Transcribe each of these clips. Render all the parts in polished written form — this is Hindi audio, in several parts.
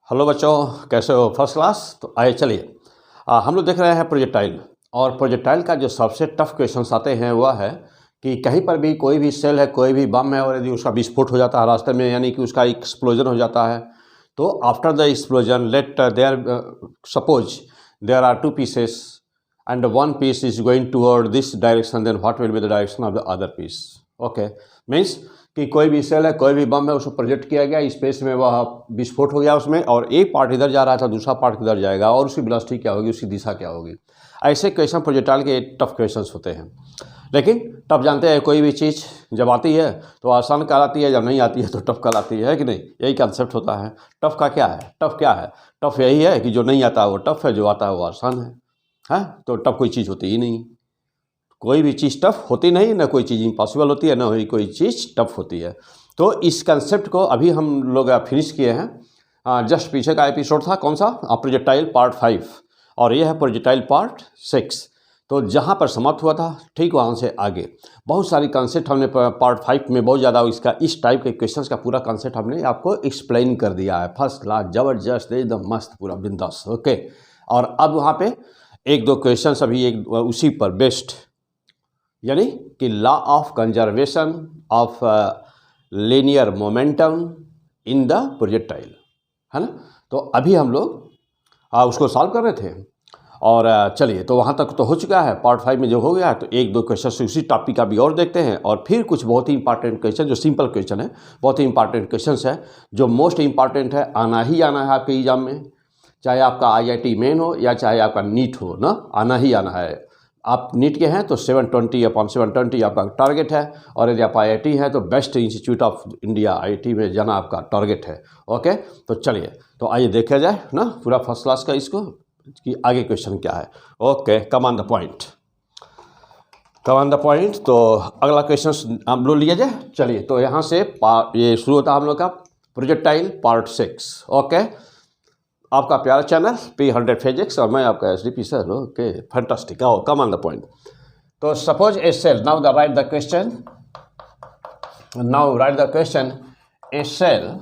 हेलो बच्चों, कैसे हो? First class. तो आइए चलिए हम लोग देख रहे हैं प्रोजेक्टाइल। और प्रोजेक्टाइल का जो सबसे टफ क्वेश्चंस आते हैं वह है कि कहीं पर भी कोई भी सेल है, कोई भी बम है और यदि उसका विस्फोट हो जाता है रास्ते में, यानी कि उसका एक्सप्लोजन हो जाता है, तो after the explosion let there suppose there are two pieces and one piece is going toward this direction, then what will be the direction of the other piece. Okay, means कि कोई भी सेल है, कोई भी बम है, उसको प्रोजेक्ट किया गया स्पेस में, वह विस्फोट हो गया उसमें, और एक पार्ट इधर जा रहा था, दूसरा पार्ट किधर जाएगा और उसकी वेलोसिटी क्या होगी, उसकी दिशा क्या होगी। ऐसे क्वेश्चन प्रोजेक्टाइल के टफ क्वेश्चंस होते हैं। लेकिन टफ जानते हैं, कोई भी चीज़ जब आती है तो आसान कहलाती है, जब नहीं आती है तो टफ कहलाती है कि नहीं? यही कंसेप्ट होता है। टफ का क्या है? टफ क्या है? टफ यही है कि जो नहीं आता है वो टफ है, जो आता है वो आसान है। तो टफ कोई चीज़ होती ही नहीं। कोई भी चीज़ टफ होती नहीं, ना कोई चीज़ इम्पॉसिबल होती है, ना ही कोई चीज़ टफ होती है। तो इस कंसेप्ट को अभी हम लोग फिनिश किए हैं। जस्ट पीछे का एपिसोड था कौन सा? प्रोजेक्टाइल पार्ट 5, और ये है प्रोजेक्टाइल पार्ट 6। तो जहाँ पर समाप्त हुआ था ठीक वहाँ से आगे बहुत सारी कंसेप्ट हमने पार्ट 5 में बहुत ज़्यादा इसका इस टाइप के क्वेश्चंस का पूरा कंसेप्ट हमने आपको एक्सप्लेन कर दिया है। फर्स्ट क्लास, ज़बरदस्त, एकदम मस्त, पूरा बिंदास। ओके, और अब वहाँ पे एक दो क्वेश्चंस अभी एक उसी पर बेस्ड, यानी कि law of conservation of linear momentum in the projectile, है ना? तो अभी हम लोग उसको सॉल्व कर रहे थे। और चलिए, तो वहाँ तक तो हो चुका है। पार्ट 5 में जो हो गया है, तो एक दो क्वेश्चन उसी टॉपिक का भी और देखते हैं, और फिर कुछ बहुत ही इंपॉर्टेंट क्वेश्चन, जो सिंपल क्वेश्चन है, बहुत ही इंपॉर्टेंट क्वेश्चन है, जो मोस्ट इंपॉर्टेंट है, आना ही आना है आपके एग्जाम में, चाहे आपका IIT मेन हो या चाहे आपका नीट हो ना, आना ही आना है। आप नीट के हैं तो 720/720 आपका टारगेट है, और यदि आप IIT हैं तो best institute of India IIT में जाना आपका टारगेट है। ओके, तो चलिए, तो आइए देखा जाए ना पूरा फर्स्ट क्लास का इसको, कि आगे क्वेश्चन क्या है। Okay, come on the point, come on the point. तो अगला क्वेश्चन हम लोग लिया जाए। चलिए, तो यहाँ से ये शुरू होता है हम लोग का प्रोजेक्टाइल पार्ट 6। ओके, आपका प्यारा चैनल P100 फिजिक्स, और मैं आपका SDP सर। Okay, fantastic. आओ, कम ऑन द पॉइंट। तो suppose a cell, now the write the question, now write the question. A cell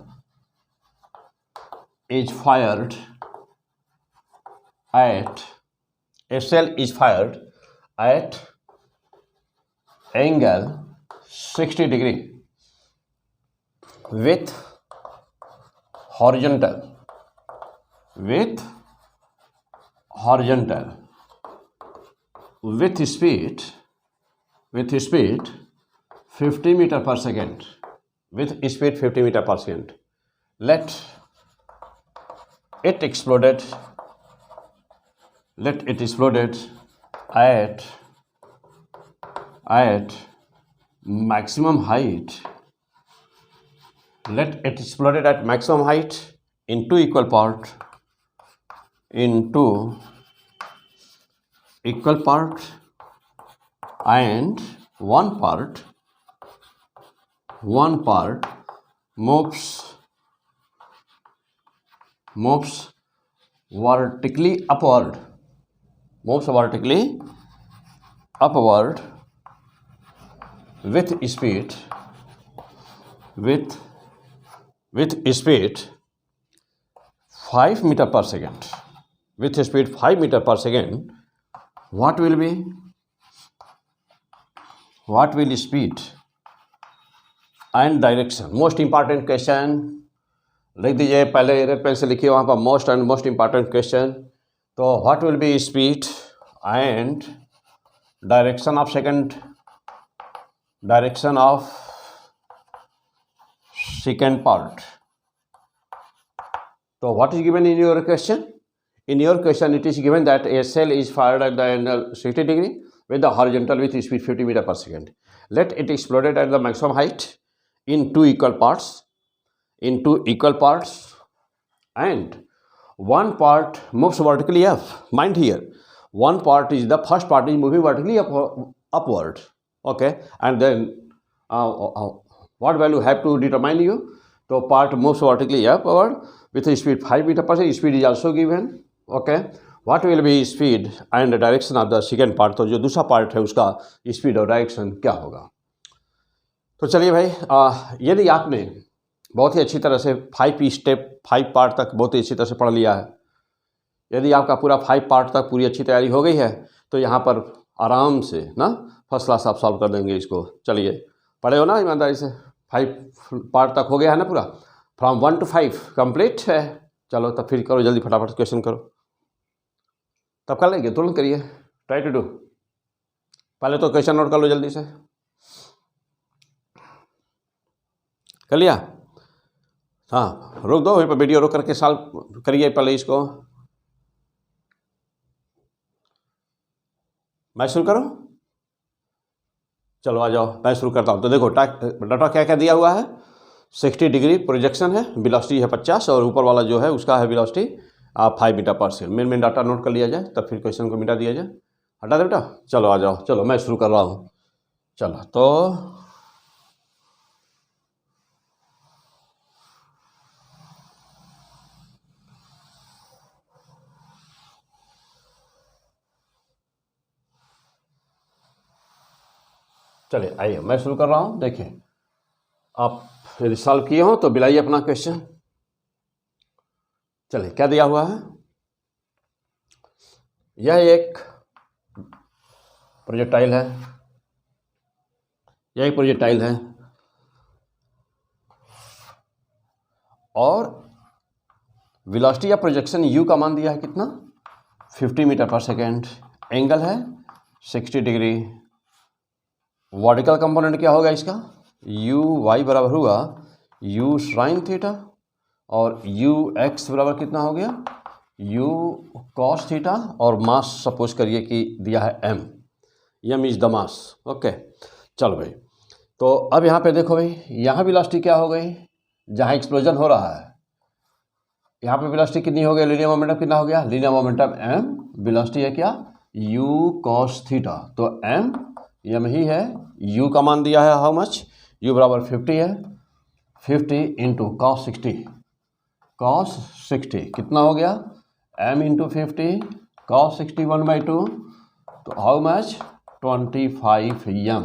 is fired at, a cell is fired at angle 60 degree with horizontal with speed 50 meter per second, with speed 50 meter per second. Let it exploded at maximum height. Let it exploded at maximum height in two equal part, and one part moves vertically upward, with speed 5 meter per second. With speed 5 meter per second, what will speed and direction? Most important question, लिख दीजिए, पहले रेड पेन से लिखिए वहाँ पर मोस्ट इंपॉर्टेंट क्वेश्चन। तो what will be speed and direction of second part. तो what is given in your question? In your question, it is given that a cell is fired at the angle 60 degree with the horizontal with speed 50 meter per second. Let it exploded at the maximum height in two equal parts, and one part moves vertically up. Mind here, one part is, the first part is moving vertically upward. Okay, and then what value have to determine you? So part moves vertically upward with a speed 5 meter per second. Speed is also given. Okay, what will be speed and direction of the second part? तो जो दूसरा पार्ट है उसका स्पीड और डायरेक्शन क्या होगा? तो चलिए भाई, यदि आपने बहुत ही अच्छी तरह से 5 स्टेप 5 पार्ट तक बहुत ही अच्छी तरह से पढ़ लिया है। यदि आपका पूरा 5 पार्ट तक पूरी अच्छी तैयारी हो गई है तो यहाँ पर आराम से ना फर्स्ट क्लास आप सॉल्व कर देंगे इसको। चलिए पढ़े हो ना ईमानदारी से, 5 पार्ट तक हो गया है ना पूरा, फ्रॉम 1 to 5 कंप्लीट है। चलो तब फिर करो जल्दी फटाफट क्वेश्चन करो, तब कर लेंगे, तुरंत करिए, ट्राई टू डू। पहले तो क्वेश्चन नोट कर लो जल्दी से, कर लिया? हाँ रोक दो, वहीं पर वीडियो रोक करके सॉल्व करिए पहले इसको। मैं शुरू करूँ? चलो आ जाओ, मैं शुरू करता हूँ। तो देखो डाटा क्या क्या दिया हुआ है, 60 डिग्री प्रोजेक्शन है, वेलोसिटी है 50 और ऊपर वाला जो है उसका है वेलोसिटी 5 मीटर पर सेकंड। मेन डाटा नोट कर लिया जाए तब फिर क्वेश्चन को मिटा दिया जाए। हटा दे बेटा, चलो आ जाओ, चलो मैं शुरू कर रहा हूँ। चलो तो चलिए आइए मैं शुरू कर रहा हूँ। देखिए आप यदि सॉल्व किए हो तो बिलाइए अपना क्वेश्चन। चलिए क्या दिया हुआ है, यह एक प्रोजेक्टाइल है, यह एक प्रोजेक्टाइल है और वेलोसिटी या प्रोजेक्शन u का मान दिया है कितना, 50 मीटर पर सेकेंड। एंगल है 60 डिग्री। वर्टिकल कंपोनेंट क्या होगा इसका, u y बराबर हुआ u साइन थीटा और u x बराबर कितना हो गया, u कॉस थीटा और मास सपोज करिए कि दिया है m is the mass. Okay चलो भाई, तो अब यहाँ पे देखो भाई, यहाँ वेलोसिटी क्या हो गई, जहाँ एक्सप्लोजन हो रहा है यहाँ पे वेलोसिटी कितनी हो गई, लीनियर मोमेंटम कितना हो गया, लीनियर मोमेंटम m, वेलोसिटी है क्या u cos थीटा, तो m ही है, u का मान दिया है हाउ मच, u बराबर 50 है, 50 इंटू cos 60 कितना हो गया, m इंटू 50 cos 60 1/2, तो हाउ मच 25 m।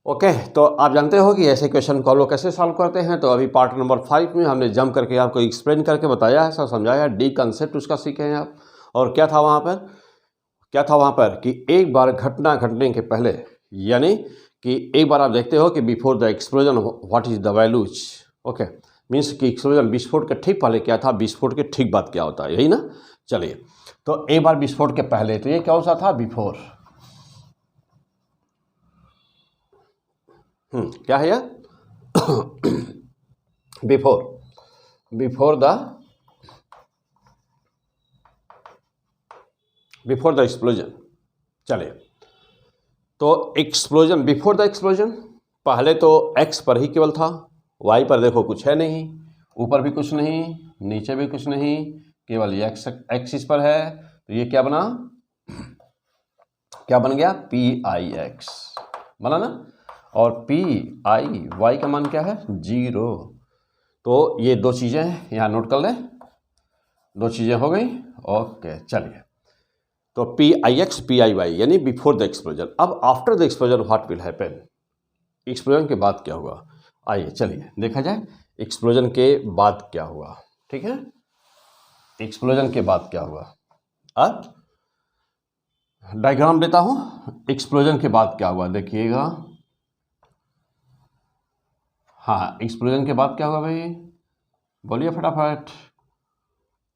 ओके तो आप जानते हो कि ऐसे क्वेश्चन को लोग कैसे सॉल्व करते हैं। तो अभी पार्ट नंबर 5 में हमने जंप करके आपको एक्सप्लेन करके बताया है, सब समझाया है, डी कंसेप्ट उसका सीखे हैं आप। और क्या था वहाँ पर, कि एक बार घटना घटने के पहले, यानी कि एक बार आप देखते हो कि before the explosion what is the values. Okay means कि एक्सप्लोजन विस्फोट के ठीक पहले क्या था, विस्फोट के ठीक बाद क्या होता है, यही ना। चलिए तो एक बार विस्फोट के पहले, तो ये कौन सा था, बिफोर। क्या है यह बिफोर द एक्सप्लोजन। चलिए तो एक्सप्लोजन, बिफोर द एक्सप्लोजन, पहले तो एक्स पर ही केवल था, वाई पर देखो कुछ है नहीं, ऊपर भी कुछ नहीं, नीचे भी कुछ नहीं, केवल ये एक्सिस पर है। तो ये क्या बन गया, PIX बना ना, और PIY का मान क्या है, 0। तो ये दो चीज़ें यहाँ नोट कर लें, दो चीज़ें हो गई। ओके चलिए, तो PIX PIY यानी बिफोर द एक्सप्लोजन। अब after the explosion what will happen, explosion के बाद क्या हुआ, आइए चलिए देखा जाए एक्सप्लोजन के बाद क्या हुआ। ठीक है, एक्सप्लोजन के बाद क्या हुआ, अब डायग्राम देता हूँ, एक्सप्लोजन के बाद क्या हुआ देखिएगा। हाँ एक्सप्लोजन के बाद क्या हुआ भाई, बोलिए फटाफट,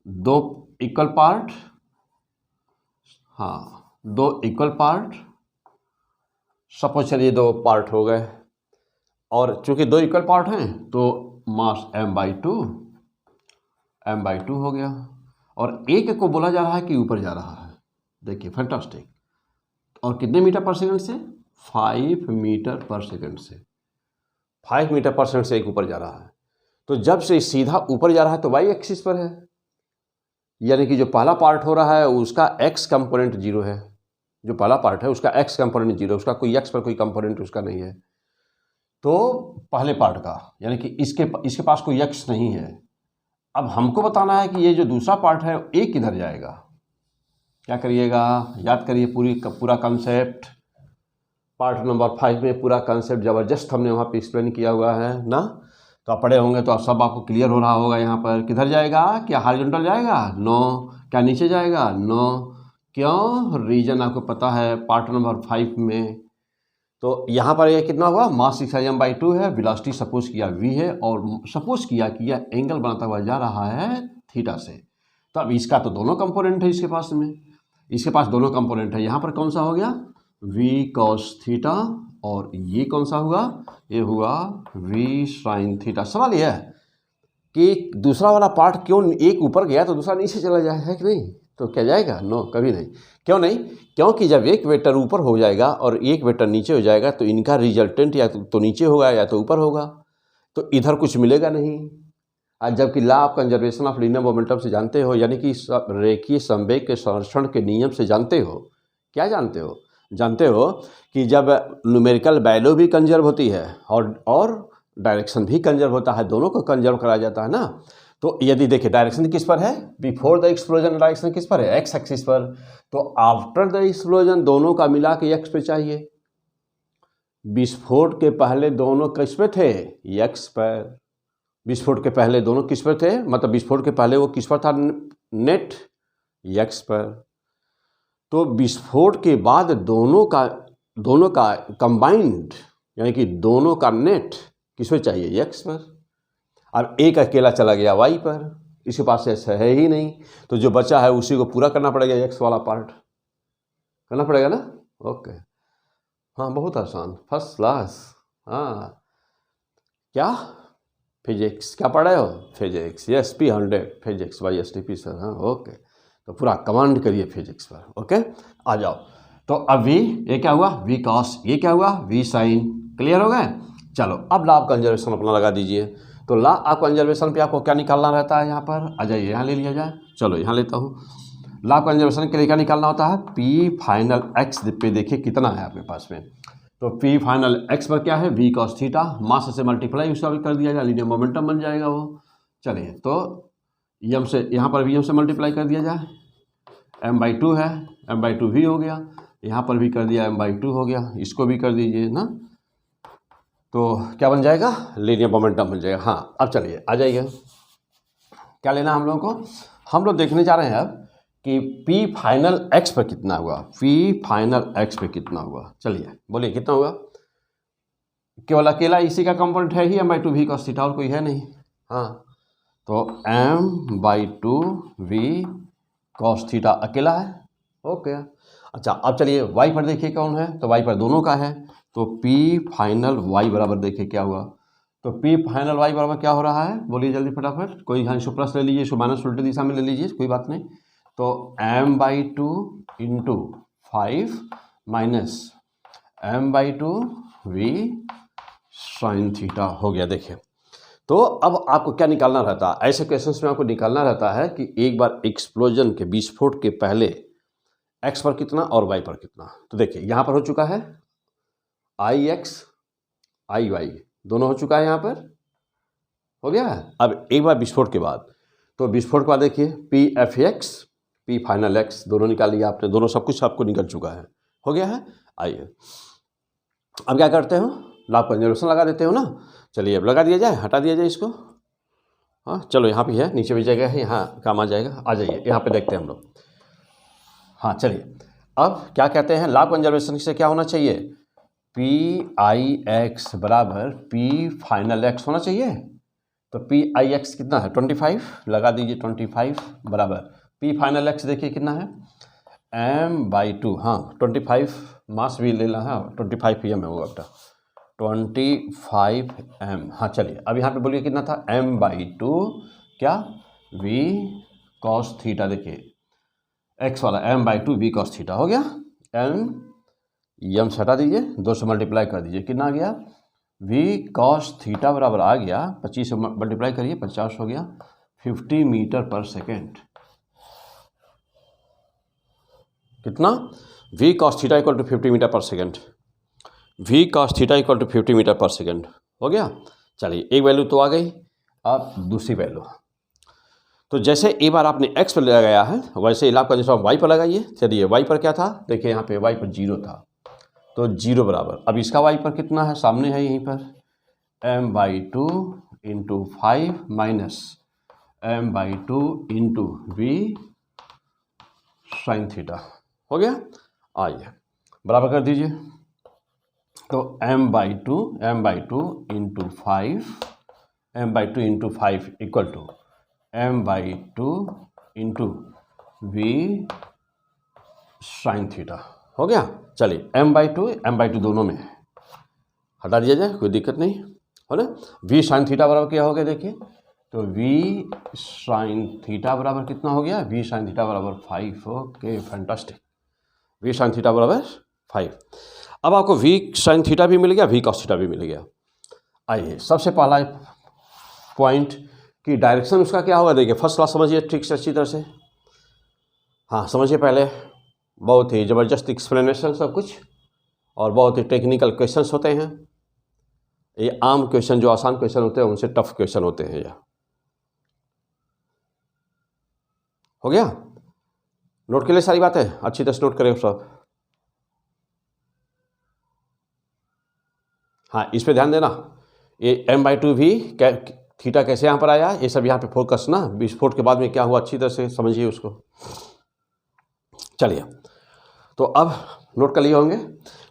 दो इक्वल पार्ट, हाँ दो इक्वल पार्ट, सपोज चलिए 2 पार्ट हो गए, और चूंकि 2 इक्वल पार्ट हैं तो मास m/2 हो गया, और एक को बोला जा रहा है कि ऊपर जा रहा है, देखिए फैंटास्टिक। और कितने मीटर पर सेकंड से, 5 मीटर पर सेकंड से, 5 मीटर पर सेकंड से एक ऊपर जा रहा है। तो जब से सीधा ऊपर जा रहा है तो वाई एक्सिस पर है, यानी कि जो पहला पार्ट हो रहा है उसका एक्स कंपोनेंट 0 है, जो पहला पार्ट है उसका एक्स कंपोनेंट 0, उसका कोई एक्स पर कोई कंपोनेंट उसका नहीं है। तो पहले पार्ट का, यानी कि इसके पास कोई एक्स नहीं है। अब हमको बताना है कि ये जो दूसरा पार्ट है ये किधर जाएगा। क्या करिएगा, याद करिए पूरा कंसेप्ट, पार्ट नंबर 5 में पूरा कंसेप्ट ज़बरदस्त हमने वहाँ पे एक्सप्लेन किया हुआ है ना। तो आप पढ़े होंगे तो आप सब आपको क्लियर हो रहा होगा। यहाँ पर किधर जाएगा, क्या हॉरिजॉन्टल जाएगा, नो। क्या नीचे जाएगा, नो। क्यों, रीजन आपको पता है पार्ट नंबर 5 में। तो यहाँ पर ये कितना हुआ, मास 6m/2 है, वेलोसिटी सपोज किया v है, और सपोज किया कि यह एंगल बनाता हुआ जा रहा है थीटा से। तो अब इसका तो दोनों कंपोनेंट है इसके पास में, इसके पास दोनों कंपोनेंट है। यहाँ पर कौन सा हो गया, v cos थीटा, और ये कौन सा हुआ, ये हुआ v sin थीटा। सवाल यह है कि दूसरा वाला पार्ट क्यों एक ऊपर गया तो दूसरा नीचे चला जाए, है कि नहीं। तो क्या जाएगा, नो, कभी नहीं। क्यों नहीं, क्योंकि जब एक वेक्टर ऊपर हो जाएगा और एक वेक्टर नीचे हो जाएगा तो इनका रिजल्टेंट या तो नीचे होगा या तो ऊपर होगा, तो इधर कुछ मिलेगा नहीं। आज जबकि law of conservation of linear momentum से जानते हो, यानी कि रेखीय संवेग के संरक्षण के नियम से जानते हो। क्या जानते हो, जानते हो कि जब न्यूमेरिकल वैल्यू भी कंजर्व होती है और डायरेक्शन भी कंजर्व होता है, दोनों को कंजर्व कराया जाता है ना। तो यदि देखिए डायरेक्शन किस पर है, बिफोर द एक्सप्लोजन डायरेक्शन किस पर है, एक्स एक्सिस पर। तो आफ्टर द एक्सप्लोजन दोनों का मिला के एक्स पे चाहिए। विस्फोट के पहले दोनों किस पे थे, एक्स पर। विस्फोट के पहले दोनों किस पर थे, मतलब विस्फोट के पहले वो किस पर था, नेट, एक्स पर। तो विस्फोट के बाद दोनों का कंबाइंड, यानी कि दोनों का नेट किस पर चाहिए, एक्स पर। अब एक अकेला चला गया वाई पर, इसके पास ऐसा है ही नहीं, तो जो बचा है उसी को पूरा करना पड़ेगा, एक्स वाला पार्ट करना पड़ेगा ना। ओके, हाँ बहुत आसान, फर्स्ट क्लास। हाँ क्या फिजिक्स, क्या पढ़े हो, physics, yes P100 physics by STP sir. हाँ ओके, तो पूरा कमांड करिए फिजिक्स पर। ओके आ जाओ। तो अब v, ये क्या हुआ, v cos, ये क्या हुआ, v sin। क्लियर हो गए। चलो अब लॉ ऑफ कंजर्वेशन अपना लगा दीजिए। तो लॉ ऑफ कंजर्वेशन पे आपको क्या निकालना रहता है, यहाँ पर आ जाइए, यहाँ ले लिया जाए। चलो यहाँ लेता हूँ। लॉ ऑफ कंजर्वेशन के लिए क्या निकालना होता है, P फाइनल x पे देखिए कितना है आपके पास में। तो P फाइनल x पर क्या है, v cos थीटा, मास से मल्टीप्लाई उसका भी कर दिया जाए, लीनियर मोमेंटम बन जाएगा वो। चलिए तो m से, यहाँ पर भी m से मल्टीप्लाई कर दिया जाए, m/2 है, m/2 भी हो गया, यहाँ पर भी कर दिया m/2 हो गया, इसको भी कर दीजिए ना। तो क्या बन जाएगा, लीनियर मोमेंटम बन जाएगा। हाँ अब चलिए आ जाइए, क्या लेना हम लोगों को, हम लोग देखने जा रहे हैं अब कि P फाइनल x पर कितना हुआ, P फाइनल x पे कितना हुआ। चलिए बोलिए कितना हुआ, केवल अकेला इसी का कंपोनेंट है ही m/2 v cos थीटा, और कोई है नहीं। हाँ तो m/2 v cos थीटा अकेला है। ओके अच्छा, अब चलिए y पर देखिए कौन है, तो y पर दोनों का है। तो P फाइनल y बराबर देखिए क्या हुआ, तो P फाइनल y बराबर क्या हो रहा है, बोलिए जल्दी फटाफट। कोई यहाँ इसको प्लस ले लीजिए, इसको माइनस उल्टे दिशा में ले लीजिए, कोई बात नहीं। तो m/2 into 5 minus m/2 v sin theta हो गया। देखिए तो अब आपको क्या निकालना रहता है, ऐसे क्वेश्चंस में आपको निकालना रहता है कि एक बार एक्सप्लोजन के, विस्फोट के पहले x पर कितना और y पर कितना। तो देखिए यहाँ पर हो चुका है IX IY दोनों हो चुका है, यहाँ पर हो गया है। अब एक बार विस्फोट के बाद, तो विस्फोट के बाद देखिए PFX P फाइनल x दोनों निकाल लिया आपने, दोनों सब कुछ आपको निकल चुका है, हो गया है। आइए अब क्या करते हो, लॉ ऑफ कंजर्वेशन लगा देते हो ना। चलिए अब लगा दिया जाए, हटा दिया जाए इसको। हाँ चलो यहाँ पे है, नीचे भी जगह है, यहाँ काम आ जाएगा। आ जाइए यहाँ पे देखते हैं हम लोग। हाँ चलिए अब क्या कहते हैं, लॉ ऑफ कंजर्वेशन से क्या होना चाहिए, PIX बराबर P फाइनल x होना चाहिए। तो PIX कितना है, 25 लगा दीजिए, 25 बराबर P फाइनल x देखिए कितना है, m/2। हाँ 25 मास भी ले ला है, 25 pm है वो आपका, 25 m। हाँ चलिए अब यहाँ पे बोलिए कितना था, m/2 क्या, v cos थीटा। देखिए x वाला m/2 v cos थीटा हो गया, m से हटा दीजिए, 2 से मल्टीप्लाई कर दीजिए, कितना आ गया, v cos थीटा बराबर आ गया 25 से मल्टीप्लाई करिए, 50 हो गया, 50 मीटर पर सेकेंड। कितना, v cos theta equal to 50 metre per second, v cos theta equal to 50 metre per second हो गया। चलिए एक वैल्यू तो आ गई, अब दूसरी वैल्यू। तो जैसे एक बार आपने x पर लगाया है, वैसे इलाप का जैसा y पर लगाइए। चलिए y पर क्या था, देखिए यहाँ पे y पर 0 था, तो 0 बराबर, अब इसका y पर कितना है, सामने है यहीं पर, m/2 into 5 minus m/2 into v sine theta. हो गया। आइए बराबर कर दीजिए। तो m/2 into 5 m/2 into 5 equal to m/2 into v sine theta. हो गया। चलिए m/2 दोनों में हटा दिया जाए, कोई दिक्कत नहीं हो ना। वी साइन थीटा बराबर क्या हो गया देखिए, तो वी साइन थीटा बराबर कितना हो गया, वी साइन थीटा बराबर 5। Okay fantastic, v sine theta बराबर 5। अब आपको वी साइन थीटा भी मिल गया, वी कॉस थीटा भी मिल गया। आइए सबसे पहला पॉइंट कि डायरेक्शन उसका क्या होगा, देखिए फर्स्ट क्लास समझिए ठीक से अच्छी तरह से। हाँ समझिए पहले, बहुत ही ज़बरदस्त एक्सप्लेनेशन सब कुछ, और बहुत ही टेक्निकल क्वेश्चंस होते हैं ये। आम क्वेश्चन जो आसान क्वेश्चन होते हैं उनसे टफ क्वेश्चन होते हैं ये। हो गया, नोट के लिए सारी बातें अच्छी तरह से नोट करें सब। हाँ इस पे ध्यान देना, ये m/2 भी थीटा कैसे यहाँ पर आया, ये सब यहाँ पे फोकस ना, विस्फोट के बाद में क्या हुआ अच्छी तरह से समझिए उसको। चलिए तो अब नोट कर लिए होंगे,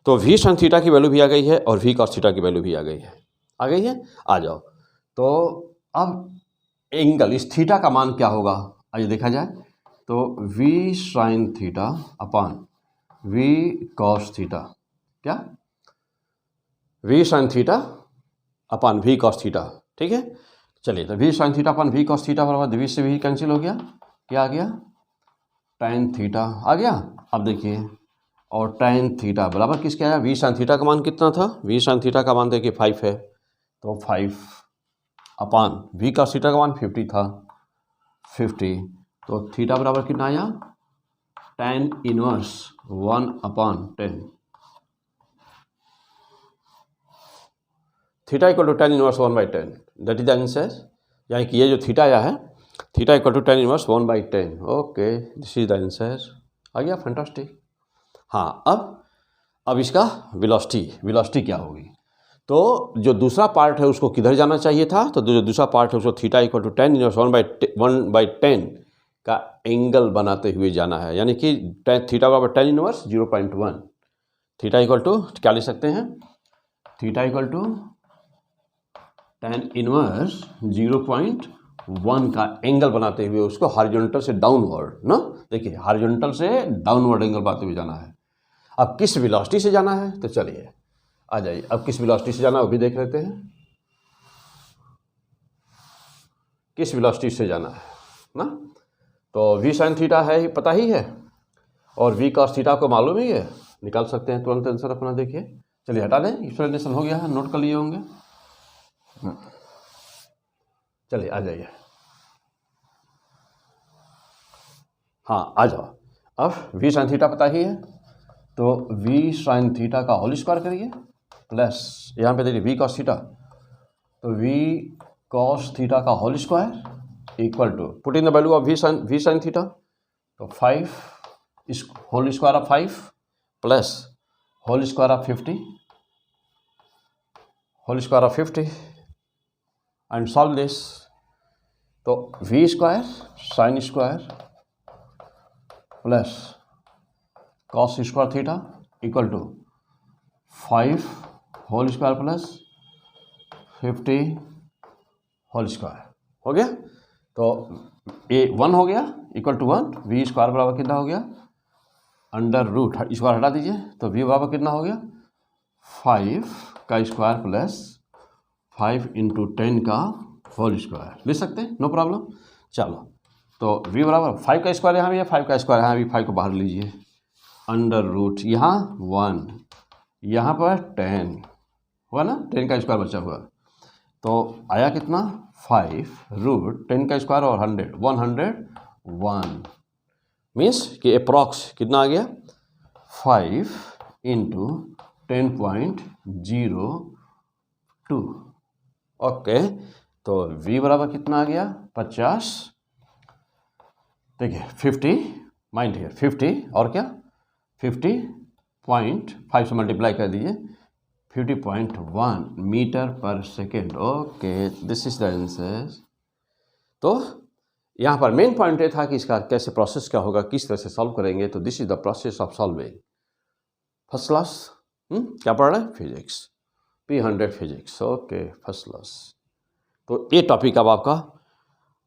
तो वी साइन थीटा की वैल्यू भी आ गई है और वी कॉस थीटा की वैल्यू भी आ गई है। आ गई है, आ जाओ। तो अब एंगल इस थीटा का मान क्या होगा, आइए देखा जाए। तो v sine theta upon v cos theta, क्या v sine theta upon v cos theta, ठीक है। चलिए तो v sine theta upon v cos theta बराबर वी से वी कैंसिल हो गया, क्या आ गया, tan थीटा आ गया। अब देखिए, और tan थीटा बराबर किसके आया, वी साइन थीटा का मान कितना था, वी साइन थीटा का मान देखिए 5 है, तो 5 अपान वी कॉस थीटा का मान 50 था, 50, तो थीटा बराबर कितना आया, tan inverse 1/10। Theta equal to tan inverse 1/10, that is the answer. यानी कि ये जो थीटा आया है, theta equal to tan inverse 1/10। Okay this is the answer. आ गया, फैंटास्टिक। हाँ अब इसका वेलोसिटी क्या होगी, तो जो दूसरा पार्ट है उसको किधर जाना चाहिए था, तो जो दूसरा पार्ट है उसको theta equal to tan inverse 1/10 का एंगल बनाते हुए जाना है। यानी कि थीटा बराबर tan inverse 0.1, theta equal to क्या लिख सकते हैं, theta equal to tan inverse 0.1 का एंगल बनाते हुए उसको हॉरिजॉन्टल से डाउनवर्ड ना, देखिए हॉरिजॉन्टल से डाउनवर्ड एंगल बनाते हुए जाना है। अब किस वेलोसिटी से जाना है, तो चलिए आ जाइए, अब किस वेलोसिटी से जाना है वो भी देख लेते हैं। किस वेलोसिटी से जाना है ना, तो वी साइन थीटा है ही, पता ही है, और वी कॉस थीटा को मालूम ही है, निकाल सकते हैं तुरंत आंसर अपना। देखिए चलिए हटा दें, एक्सप्लेनेशन हो गया है, नोट कर लिए होंगे। चलिए आ जाइए, हाँ आ जाओ। अब वी साइन थीटा पता ही है, तो वी साइन थीटा का होल स्क्वायर करिए, प्लस यहाँ पे देखिए वी कॉस थीटा, तो वी कॉस थीटा का whole square equal to put in the value of v sine theta, तो 5 is whole square of 5 plus whole square of 50, whole square of 50 and solve this. तो v square sine square plus cos square theta equal to 5 whole square plus 50 whole square. हो गया, तो ए 1 हो गया इक्वल टू 1, वी स्क्वायर बराबर कितना हो गया, अंडर रूट स्क्वायर हटा दीजिए, तो वी बराबर कितना हो गया, 5 का स्क्वायर प्लस 5 इंटू 10 का होल स्क्वायर, ले सकते हैं नो प्रॉब्लम। चलो तो वी बराबर 5 का स्क्वायर यहाँ भी है, 5 का स्क्वायर यहाँ भी, 5 को बाहर लीजिए, अंडर रूट यहाँ 1, यहाँ पर 10 हुआ ना, 10 का स्क्वायर बचा हुआ, तो आया कितना 5 रूट 10 का स्क्वायर और 101 मीन्स कि अप्रॉक्स कितना आ गया 5 इंटू 10.02। ओके, तो v बराबर कितना आ गया 50, देखिए 50 माइंड है 50 और क्या 50.5 से मल्टीप्लाई कर दीजिए, 50.1 metre per second. Okay, this is the answer. तो यहाँ पर मेन पॉइंट ये था कि इसका कैसे प्रोसेस क्या होगा, किस तरह से सॉल्व करेंगे। तो this is the process of solving. First class क्या पढ़ रहा है? Physics, P100 physics. Okay, first class. तो ये टॉपिक अब आपका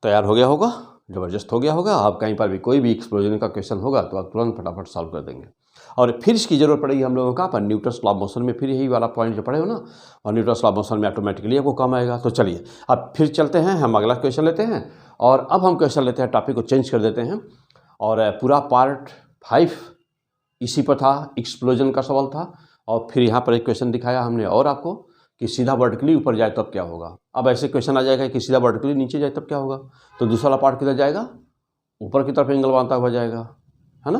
तैयार हो गया होगा, ज़बरदस्त हो गया होगा। आप कहीं पर भी कोई भी एक्सप्लोजन का क्वेश्चन होगा तो आप तुरंत फटाफट सॉल्व कर देंगे। और फिर इसकी जरूरत पड़ेगी हम लोगों का पर न्यूटन्स लॉ ऑफ मोशन में, फिर यही वाला पॉइंट जो पढ़े हो ना, और न्यूटन्स लॉ ऑफ मोशन में ऑटोमेटिकली आपको काम आएगा। तो चलिए अब फिर चलते हैं, हम अगला क्वेश्चन लेते हैं। और अब हम क्वेश्चन लेते हैं, टॉपिक को चेंज कर देते हैं। और पूरा पार्ट 5 इसी पर था, एक्सप्लोजन का सवाल था। और फिर यहाँ पर एक क्वेश्चन दिखाया हमने और आपको कि सीधा वर्टिकली ऊपर जाए तब क्या होगा। अब ऐसे क्वेश्चन आ जाएगा कि सीधा वर्टिकली नीचे जाए तब क्या होगा। तो दूसरा वाला पार्ट किधर जाएगा? ऊपर की तरफ एंगल बनाता हुआ जाएगा, है ना,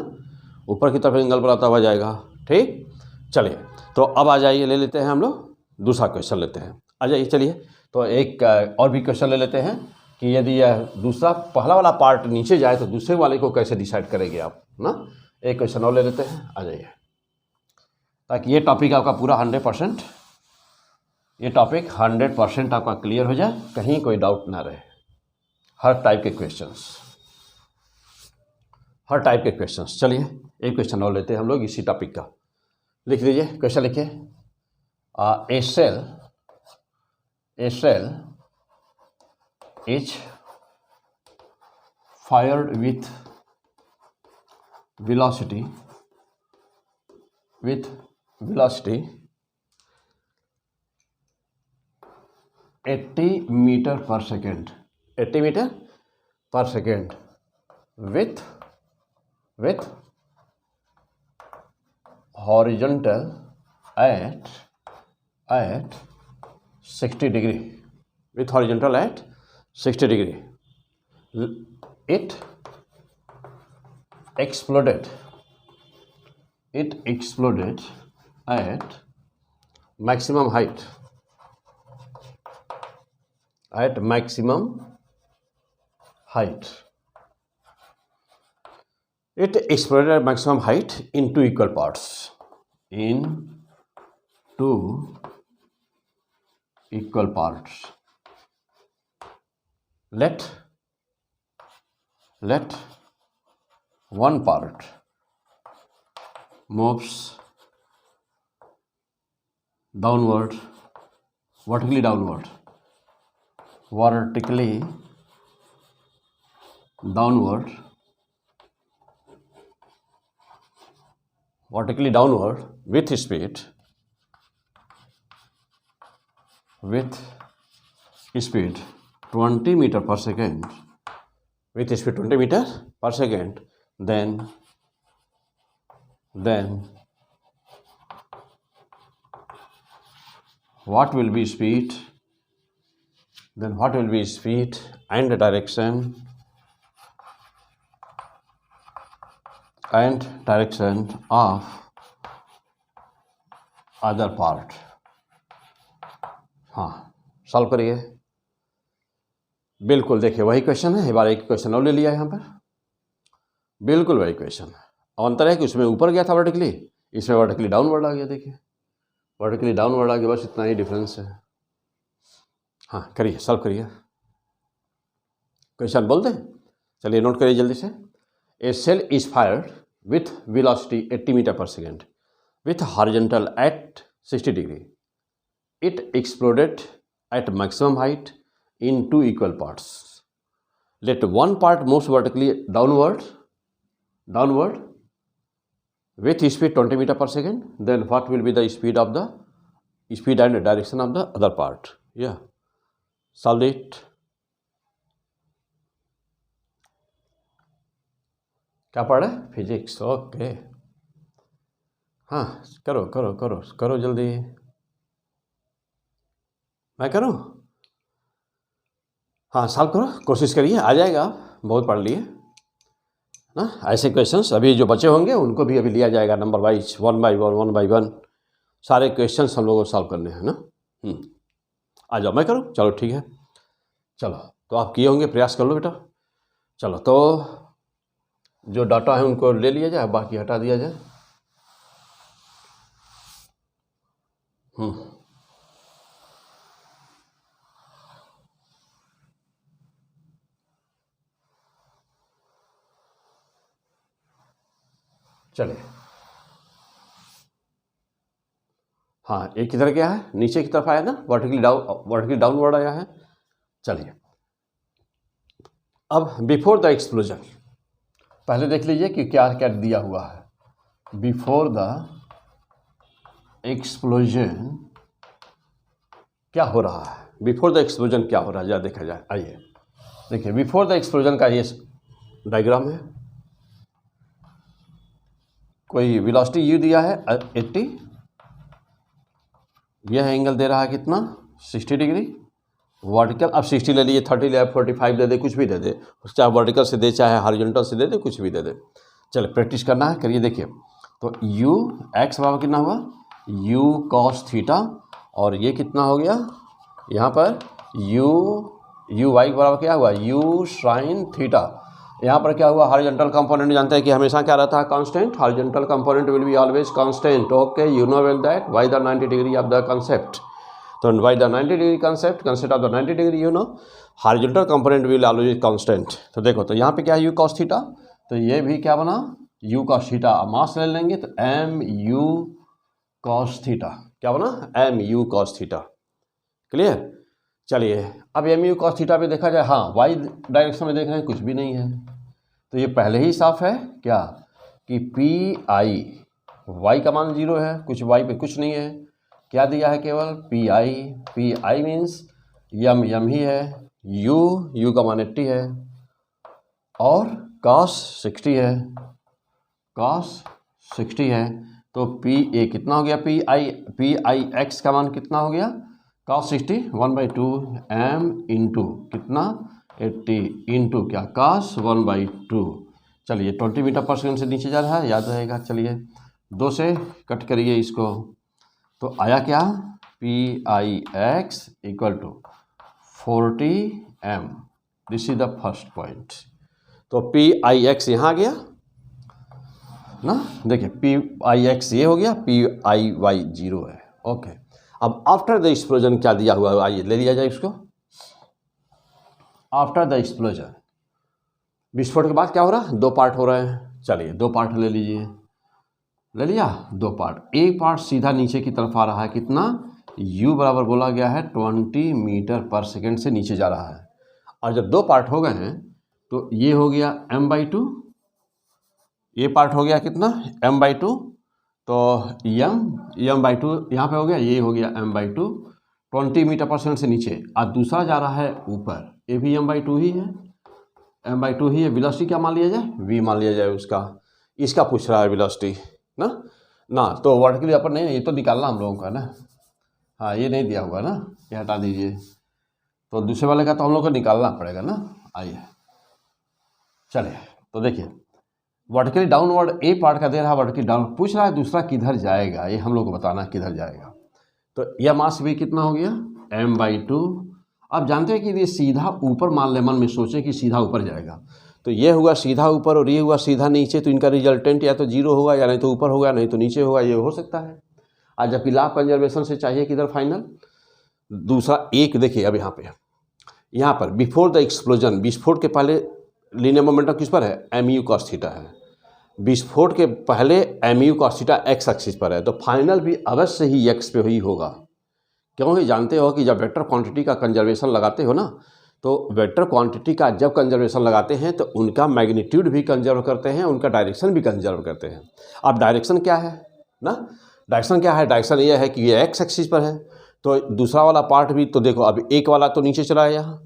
ऊपर की तरफ एंगल बनाता हुआ जाएगा। ठीक, चलिए तो अब आ जाइए, ले लेते हैं हम लोग दूसरा क्वेश्चन लेते हैं। आ जाइए चलिए। तो एक और भी क्वेश्चन ले लेते हैं कि यदि यह दूसरा पहला वाला पार्ट नीचे जाए तो दूसरे वाले को कैसे डिसाइड करेंगे आप ना। एक क्वेश्चन और ले लेते हैं, आ जाइए, ताकि ये टॉपिक आपका पूरा 100%, ये टॉपिक 100% आपका क्लियर हो जाए, कहीं कोई डाउट ना रहे। हर टाइप के क्वेश्चंस, हर टाइप के क्वेश्चंस। चलिए एक क्वेश्चन और लेते हैं हम लोग इसी टॉपिक का। लिख लीजिए, क्वेश्चन लिखिए। A cell is fired with velocity 80 metre per second, 80 metre per second with horizontal at 60 degree, with horizontal at 60 degree. It exploded at maximum height, It exploded at maximum height in two equal parts. Let one part moves downward, vertically downward, with speed 20 meter per second, then what will be speed and direction of other part। हाँ, सॉल्व करिए। बिल्कुल देखिए वही क्वेश्चन है, एक बार एक क्वेश्चन और ले लिया है यहाँ पर, बिल्कुल वही क्वेश्चन। अंतर है कि उसमें ऊपर गया था वर्टिकली, इसमें वर्टिकली डाउनवर्ड आ गया। देखिए वर्टिकली डाउनवर्ड आ गया, बस इतना ही डिफरेंस है। हाँ करिए, सॉल्व करिए, क्वेश्चन बोल दें। चलिए नोट करिए जल्दी से। A cell is fired with velocity 80 meter per second with horizontal at 60 degree. It exploded at maximum height in two equal parts. Let one part moves vertically downward with speed 20 meter per second. Then what will be the speed and direction of the other part? Yeah, solve it. क्या पढ़ा है? फिजिक्स। ओके, हाँ करो जल्दी। मैं करूँ? हाँ सॉल्व करो, कोशिश करिए, आ जाएगा। बहुत पढ़ लिए ना। ऐसे क्वेश्चंस अभी जो बचे होंगे उनको भी अभी लिया जाएगा नंबर वाइज, 1 by 1 सारे क्वेश्चंस हम लोगों को सॉल्व करने हैं ना। आ जाओ, मैं करूँ? चलो ठीक है, चलो तो आप किए होंगे, प्रयास कर लो बेटा। चलो तो जो डाटा है उनको ले लिया जाए, बाकी हटा दिया जाए। चलिए, हाँ, एक किधर गया है, नीचे की तरफ आया ना, वर्टिकली डाउनवर्ड आया है। चलिए, अब बिफोर द एक्सप्लोजन पहले देख लीजिए कि क्या क्या दिया हुआ है। बिफोर द एक्सप्लोजन क्या हो रहा है, बिफोर द एक्सप्लोजन क्या हो रहा है, जरा देखा जाए। आइए देखिए, बिफोर द एक्सप्लोजन का ये डायग्राम है। कोई वेलोसिटी यू दिया है 80, यह एंगल दे रहा है कितना, 60 डिग्री वर्टिकल। अब 60 ले लिए, 30 ले, 45 दे दे, कुछ भी दे दे, चाहे वर्टिकल से दे चाहे हॉरिजॉन्टल से दे दे, कुछ भी दे दे। चलो प्रैक्टिस करना है, करिए। देखिए तो u x बराबर कितना हुआ, u cos थीटा, और ये कितना हो गया यहाँ पर u y बराबर क्या हुआ, u sin थीटा। यहाँ पर क्या हुआ, हॉरिजॉन्टल कंपोनेंट जानते हैं कि हमेशा क्या रहता है, constant. Horizontal component will be always constant. Okay, you know well that by the 90 degree of the concept. तो by the 90 degree concept of the 90 degree, you know horizontal component will always constant. तो देखो, तो यहाँ पे क्या है, u cos थीटा, तो ये भी क्या बना, u cos थीटा। मास ले लेंगे तो m u cos थीटा, क्या बना, m u cos theta. Clear. चलिए, अब m u cos थीटा पे देखा जाए, हाँ y डायरेक्शन में देख रहे हैं, कुछ भी नहीं है, तो ये पहले ही साफ है क्या कि पी आई, वाई का मान 0 है, कुछ वाई पे कुछ नहीं है, क्या दिया है, केवल पी आई मीन्स यम ही है, यू का मान 80 है, और cos 60 है, cos 60 है। तो पी ए कितना हो गया, पी आई एक्स का मान कितना हो गया, cos 60 1/2 m इंटू कितना 80 इंटू क्या, cos 1/2। चलिए 20 मीटर पर सेकेंड से नीचे जा रहा है, याद रहेगा। चलिए 2 से कट करिए इसको, तो आया क्या, P I X equal to 40 m। This is the first point. तो पी आई एक्स यहाँ आ गया ना, देखिए पी आई एक्स ये हो गया, पी आई वाई 0 है। ओके, अब आफ्टर द एक्सप्लोजन क्या दिया हुआ है, आइए ले लिया जाए इसको। आफ्टर द एक्सप्लोजन, विस्फोट के बाद क्या हो रहा है, 2 पार्ट हो रहे हैं। चलिए 2 पार्ट ले लीजिए, ले लिया 2 पार्ट। एक पार्ट सीधा नीचे की तरफ आ रहा है, कितना, u बराबर बोला गया है 20 मीटर पर सेकेंड से नीचे जा रहा है। और जब 2 पार्ट हो गए हैं तो ये हो गया m/2, ये पार्ट हो गया कितना, m/2, तो m/2 यहाँ पे हो गया, ये हो गया m/2, 20 मीटर पर सेकेंड से नीचे। और दूसरा जा रहा है ऊपर, ये भी m/2 ही है, m/2 ही है। वेलोसिटी क्या मान लिया जाए, v मान लिया जाए उसका। इसका पूछ रहा है वेलोसिटी ना तो वर्टिकली अपर नहीं, ये तो निकालना हम लोगों का ना, हाँ ये नहीं दिया हुआ ना, ये हटा दीजिए। तो दूसरे वाले का तो हम लोग को निकालना पड़ेगा ना। आइए चलिए, तो देखिए वर्टिकली डाउनवर्ड ए पार्ट का दे रहा है, वर्टिकली डाउन पूछ रहा है, दूसरा किधर जाएगा, ये हम लोग को बताना है किधर जाएगा। तो यह मास भी कितना हो गया, m/2। अब जानते हैं कि ये सीधा ऊपर मान ले, मन में सोचे कि सीधा ऊपर जाएगा, तो ये हुआ सीधा ऊपर और ये हुआ सीधा नीचे, तो इनका रिजल्टेंट या तो 0 होगा, या नहीं तो ऊपर होगा, नहीं तो नीचे होगा, ये हो सकता है। आज जबकि लॉ ऑफ कंजर्वेशन से चाहिए किधर, फाइनल। दूसरा एक देखिए, अब यहाँ पर बिफोर द एक्सप्लोजन, विस्फोट के पहले लीनियर मोमेंटम किस पर है, mu cos थीटा है। विस्फोट के पहले mu cos theta x axis पर है, तो फाइनल भी अवश्य ही x पे ही होगा। क्योंकि जानते हो कि जब वेक्टर क्वांटिटी का कंजर्वेशन लगाते हो ना, तो वेक्टर क्वांटिटी का जब कंजर्वेशन लगाते हैं तो उनका मैग्नीट्यूड भी कंजर्व करते हैं, उनका डायरेक्शन भी कंजर्व करते हैं। अब डायरेक्शन क्या है ना, डायरेक्शन क्या है, डायरेक्शन ये है कि ये एक्स एक्सिस पर है, तो दूसरा वाला पार्ट भी तो देखो, अब एक वाला तो नीचे चला गया,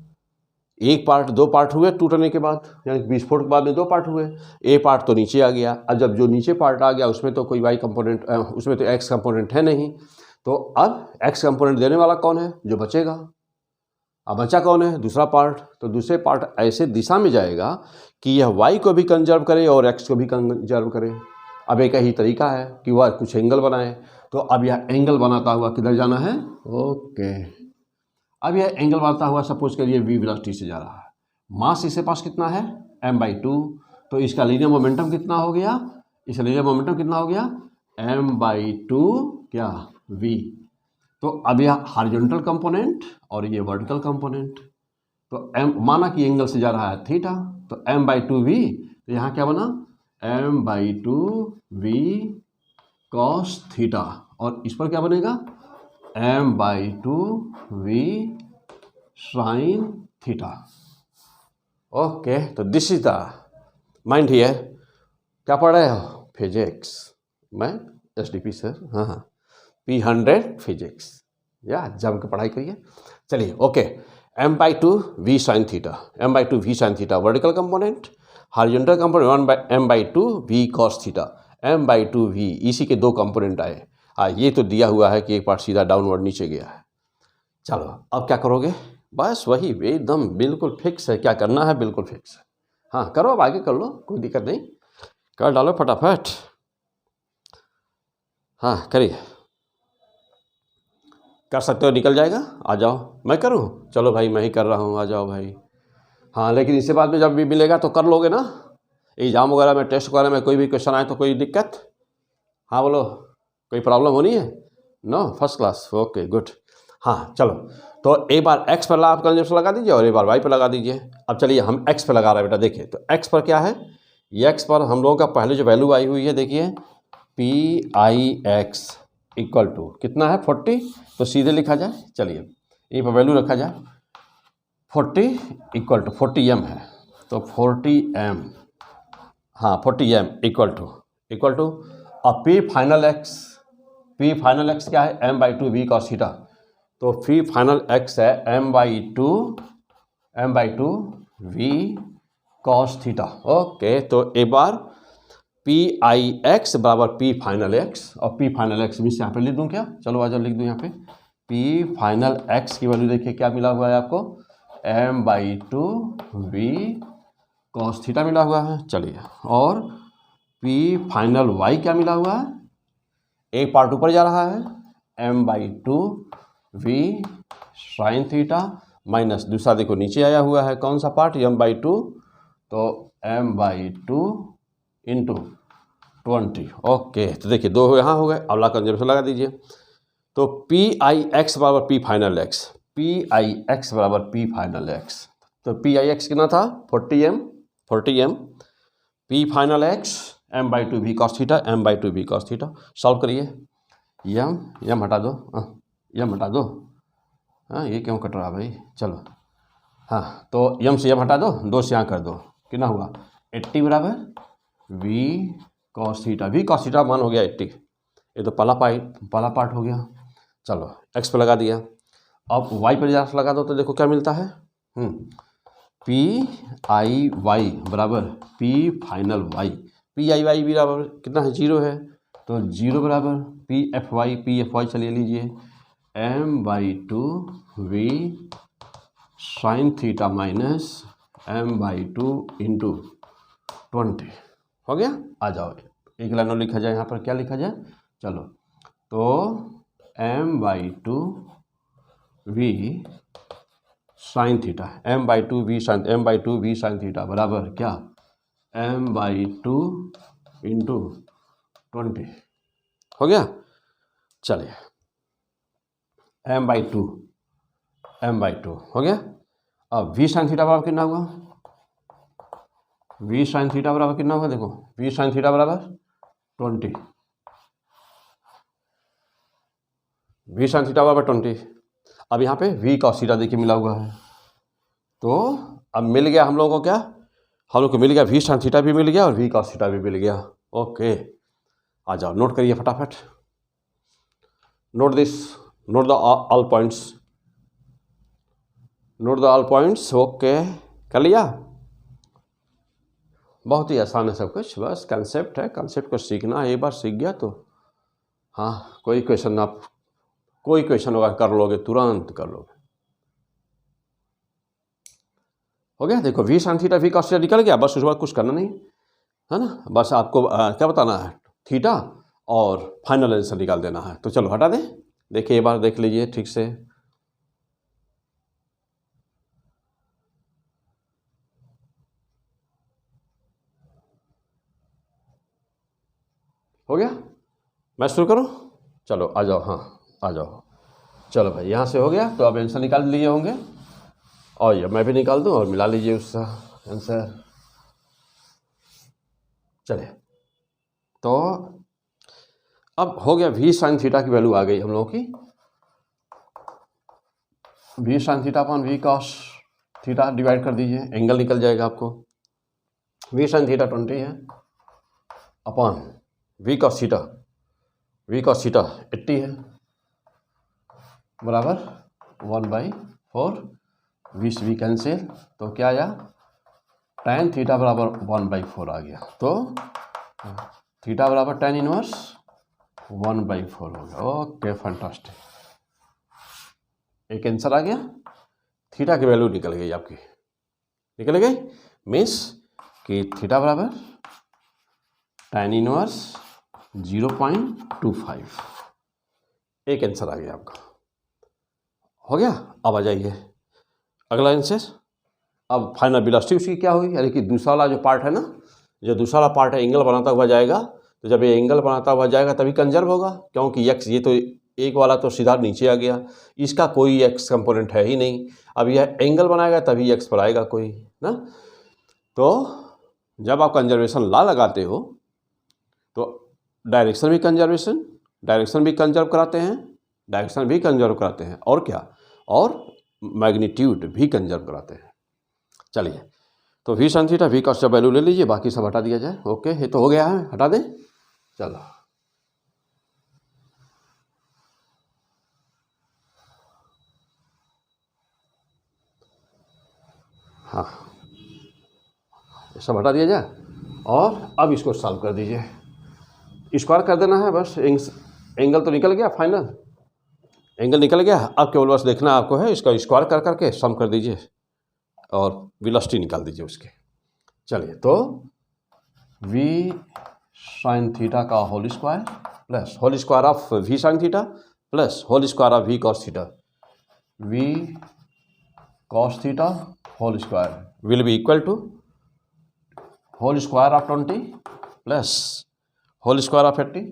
एक पार्ट 2 पार्ट हुए टूटने के बाद, यानी विस्फोट के बाद में 2 पार्ट हुए, ए पार्ट तो नीचे आ गया। अब जब जो नीचे पार्ट आ गया उसमें तो कोई वाई कंपोनेंट, उसमें तो एक्स कंपोनेंट है नहीं, तो अब एक्स कंपोनेंट देने वाला कौन है, जो बचेगा। अब बचा कौन है, दूसरा पार्ट। तो दूसरे पार्ट ऐसे दिशा में जाएगा कि यह वाई को भी कंजर्व करे और एक्स को भी कंजर्व करे। अब एक ही तरीका है कि वह कुछ एंगल बनाए, तो अब यह एंगल बनाता हुआ किधर जाना है, ओके। अब यह एंगल बनाता हुआ सपोज करिए v वेलोसिटी से जा रहा है, मास इसके पास कितना है, m/2, तो इसका लीनियर मोमेंटम कितना हो गया, इसका लीनियर मोमेंटम कितना हो गया, m/2 क्या v। तो अब यह हॉरिजॉन्टल कंपोनेंट और ये वर्टिकल कंपोनेंट, तो m माना कि एंगल से जा रहा है थीटा, तो m/2v, तो यहाँ क्या बना m/2v cos थीटा, और इस पर क्या बनेगा m/2v sin थीटा। ओके, तो this is the mind here. क्या पढ़ रहे हो? फिजिक्स। मैं SDP सर, हाँ, P100 फिजिक्स, या जम के पढ़ाई करिए। चलिए, okay, m/2v sin theta, m/2v sin theta vertical component, horizontal component m/2v cos theta, m/2v, इसी के दो कंपोनेंट आए। हाँ, ये तो दिया हुआ है कि एक पार्ट सीधा डाउनवर्ड नीचे गया है। चलो, अब क्या करोगे? बस वही एकदम बिल्कुल फिक्स है, क्या करना है बिल्कुल फिक्स है। हाँ, करो, अब आगे कर लो, कोई दिक्कत नहीं, कर डालो फटाफट। हाँ, करिए, कर सकते हो, निकल जाएगा। आ जाओ, मैं करूँ? चलो भाई, मैं ही कर रहा हूँ, आ जाओ भाई। हाँ, लेकिन इसके बाद में जब भी मिलेगा तो कर लोगे ना, एग्जाम वगैरह में, टेस्ट वगैरह में कोई भी क्वेश्चन आए तो कोई दिक्कत? हाँ बोलो, कोई प्रॉब्लम होनी है? No, first class, okay good. हाँ चलो, तो एक बार x पर आप कंजप्शन लगा दीजिए और एक बार y पर लगा दीजिए। अब चलिए हम x पर लगा रहे हैं बेटा, देखिए तो x पर क्या है, ये x पर हम लोगों का पहले जो वैल्यू आई हुई है, देखिए PIX इक्वल टू कितना है 40, तो सीधे लिखा जाए, चलिए ये पर वैल्यू रखा जाए 40 इक्वल टू 40m है, तो 40m, हाँ 40m इक्वल टू अब P फाइनल x क्या है m/2v cos थीटा, तो P फाइनल x है m/2v cos थीटा। ओके, तो एक बार PIX बराबर P फाइनल x, और P फाइनल x भी यहाँ पे लिख दूँ क्या? चलो आ जाओ, लिख दूँ यहाँ पे P फाइनल x की वैल्यू देखिए क्या मिला हुआ है आपको, m/2v cos थीटा मिला हुआ है। चलिए, और P फाइनल y क्या मिला हुआ है, एक पार्ट ऊपर जा रहा है m/2v sin थीटा, माइनस दूसरा देखो नीचे आया हुआ है, कौन सा पार्ट, m/2, तो m/2 इंटू 20। ओके, तो देखिए दो यहाँ हो गए, अब ला कंजर्वेशन लगा दीजिए, तो PIX बराबर P फाइनल x, PIX बराबर P फाइनल x, तो PIX कितना था 40m, P final x m/2v cos theta, m/2v cos theta. Solve करिए, यम हटा दो, यम हटा दो, हाँ ये क्यों कट रहा भाई, चलो हाँ, तो यम से यम हटा दो, दो से यहाँ कर दो, कितना हुआ 80 बराबर v cos theta, v cos theta मान हो गया 80, ये तो पहला पार्ट हो गया। चलो x पे लगा दिया, अब y पर जरा लगा दो तो देखो क्या मिलता है, PIY बराबर P फाइनल y, PIY बराबर कितना है 0 है, तो 0 बराबर PFY चलिए लीजिए m/2v sin theta minus m/2 into 20 हो गया। आ जाओ, एक लाइन और लिखा जाए, यहाँ पर क्या लिखा जाए, चलो तो m/2v sin theta, m/2v sin theta बराबर क्या m/2 इंटू 20 हो गया। चलिए m/2 हो गया। अब v sin थीटा बराबर कितना हुआ, v sin थीटा बराबर कितना होगा, देखो v sin थीटा बराबर 20, v sin थीटा बराबर 20। अब यहाँ पे v cos थीटा देखिए मिला हुआ है, तो अब मिल गया हम लोगों को क्या, हम लोग को मिल गया v sin थीटा भी मिल गया और v cos थीटा भी मिल गया। ओके, आ जाओ, नोट करिए फटाफट, note this, note the all points, okay कर लिया, बहुत ही आसान है सब कुछ, बस कंसेप्ट है, कंसेप्ट को सीखना है, एक बार सीख गया तो हाँ कोई क्वेश्चन होगा कर लोगे, तुरंत कर लोगे। हो गया, देखो v sin theta v cos theta निकल गया, बस उसके बाद कुछ करना नहीं है ना, बस आपको क्या बताना है, थीटा और फाइनल आंसर निकाल देना है। तो चलो हटा दें, देखिए एक बार देख लीजिए ठीक से, हो गया, मैं शुरू करूं, चलो आ जाओ, हाँ आ जाओ, चलो भाई, यहाँ से हो गया, तो अब आंसर निकाल लिए होंगे, और ये मैं भी निकाल दूँ और मिला लीजिए उसका आंसर। चलिए, तो अब हो गया v sin थीटा की वैल्यू आ गई हम लोगों की, v sin theta upon v cos theta divide कर दीजिए, एंगल निकल जाएगा आपको। v sin थीटा 20 है अपॉन v cos थीटा 80 है, बराबर 1/4, 20 कैंसिल, तो क्या आया, tan थीटा बराबर 1/4 आ गया, तो थीटा बराबर tan इनवर्स 1/4 हो गया। ओके, फैंटास्टिक, एक आंसर आ गया, थीटा की वैल्यू निकल गई आपकी, निकल गई, मीन्स कि थीटा बराबर tan इनवर्स 0.25, एक आंसर आ गया आपका, हो गया। अब आ जाइए अगला आंसर। अब फाइनल वेलोसिटी उसकी क्या होगी, यानी कि दूसरा वाला जो पार्ट है ना, जो दूसरा वाला पार्ट है एंगल बनाता हुआ जाएगा, तो जब ये एंगल बनाता हुआ जाएगा तभी कंजर्व होगा, क्योंकि एक्स, ये तो एक वाला तो सीधा नीचे आ गया, इसका कोई एक्स कंपोनेंट है ही नहीं, अब यह एंगल बनाएगा तभी एक्स पर आएगा कोई ना। तो जब आप कंजर्वेशन लॉ लगाते हो तो डायरेक्शन भी कंजर्व कराते हैं, डायरेक्शन भी कंजर्व कराते हैं, और क्या, और मैग्नीट्यूड भी कंजर्व कराते हैं। चलिए, तो v sin theta v cos का वैल्यू ले लीजिए, बाकी सब हटा दिया जाए। ओके, ये तो हो गया है, हटा दें। चलो, हाँ, ये सब हटा दिया जाए, और अब इसको सॉल्व कर दीजिए, स्क्वायर कर देना है बस। एंगल तो निकल गया, फाइनल एंगल निकल गया, अब केवल बस देखना आपको है, इसका स्क्वायर कर करके सम कर दीजिए और वेलोसिटी निकाल दीजिए उसके। चलिए, तो v sin थीटा का whole square plus whole square of v sin theta plus whole square of v cos theta, v cos theta whole square will be equal to whole square of 20 plus whole square of 80,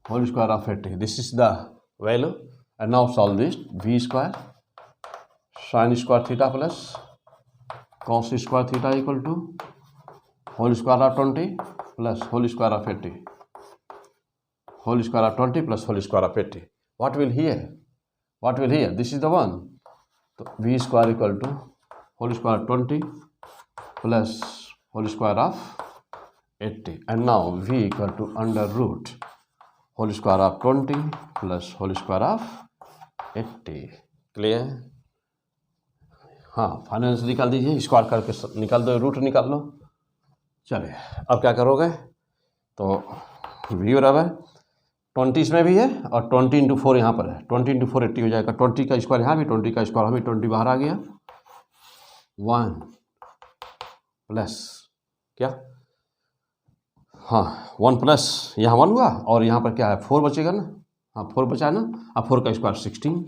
whole square of 80, this is the value. And now solve this, v square sin square theta plus cos square theta equal to whole square of 20 plus whole square of 80, whole square of 20 plus whole square of 80, what will here, this is the one, तो v square equal to whole square 20 plus whole square of 80, and now v equal to under root whole square of 20 plus whole square of 80। Clear? हाँ, फाइनल निकाल दीजिए, स्क्वायर करके निकाल दो, रूट निकाल लो। चलिए, अब क्या करोगे, तो v बराबर 20 इसमें भी है और 20 इंटू 4 यहाँ पर है, 20 इंटू 4 80 हो जाएगा, 20 का स्क्वायर यहाँ भी, 20 का स्क्वायर हमें 20 बाहर आ गया, 1 प्लस क्या, हाँ 1 प्लस यहाँ 1 हुआ, और यहाँ पर क्या है 4 बचेगा ना, हाँ 4 बचा है ना, अब 4 का स्क्वायर 16,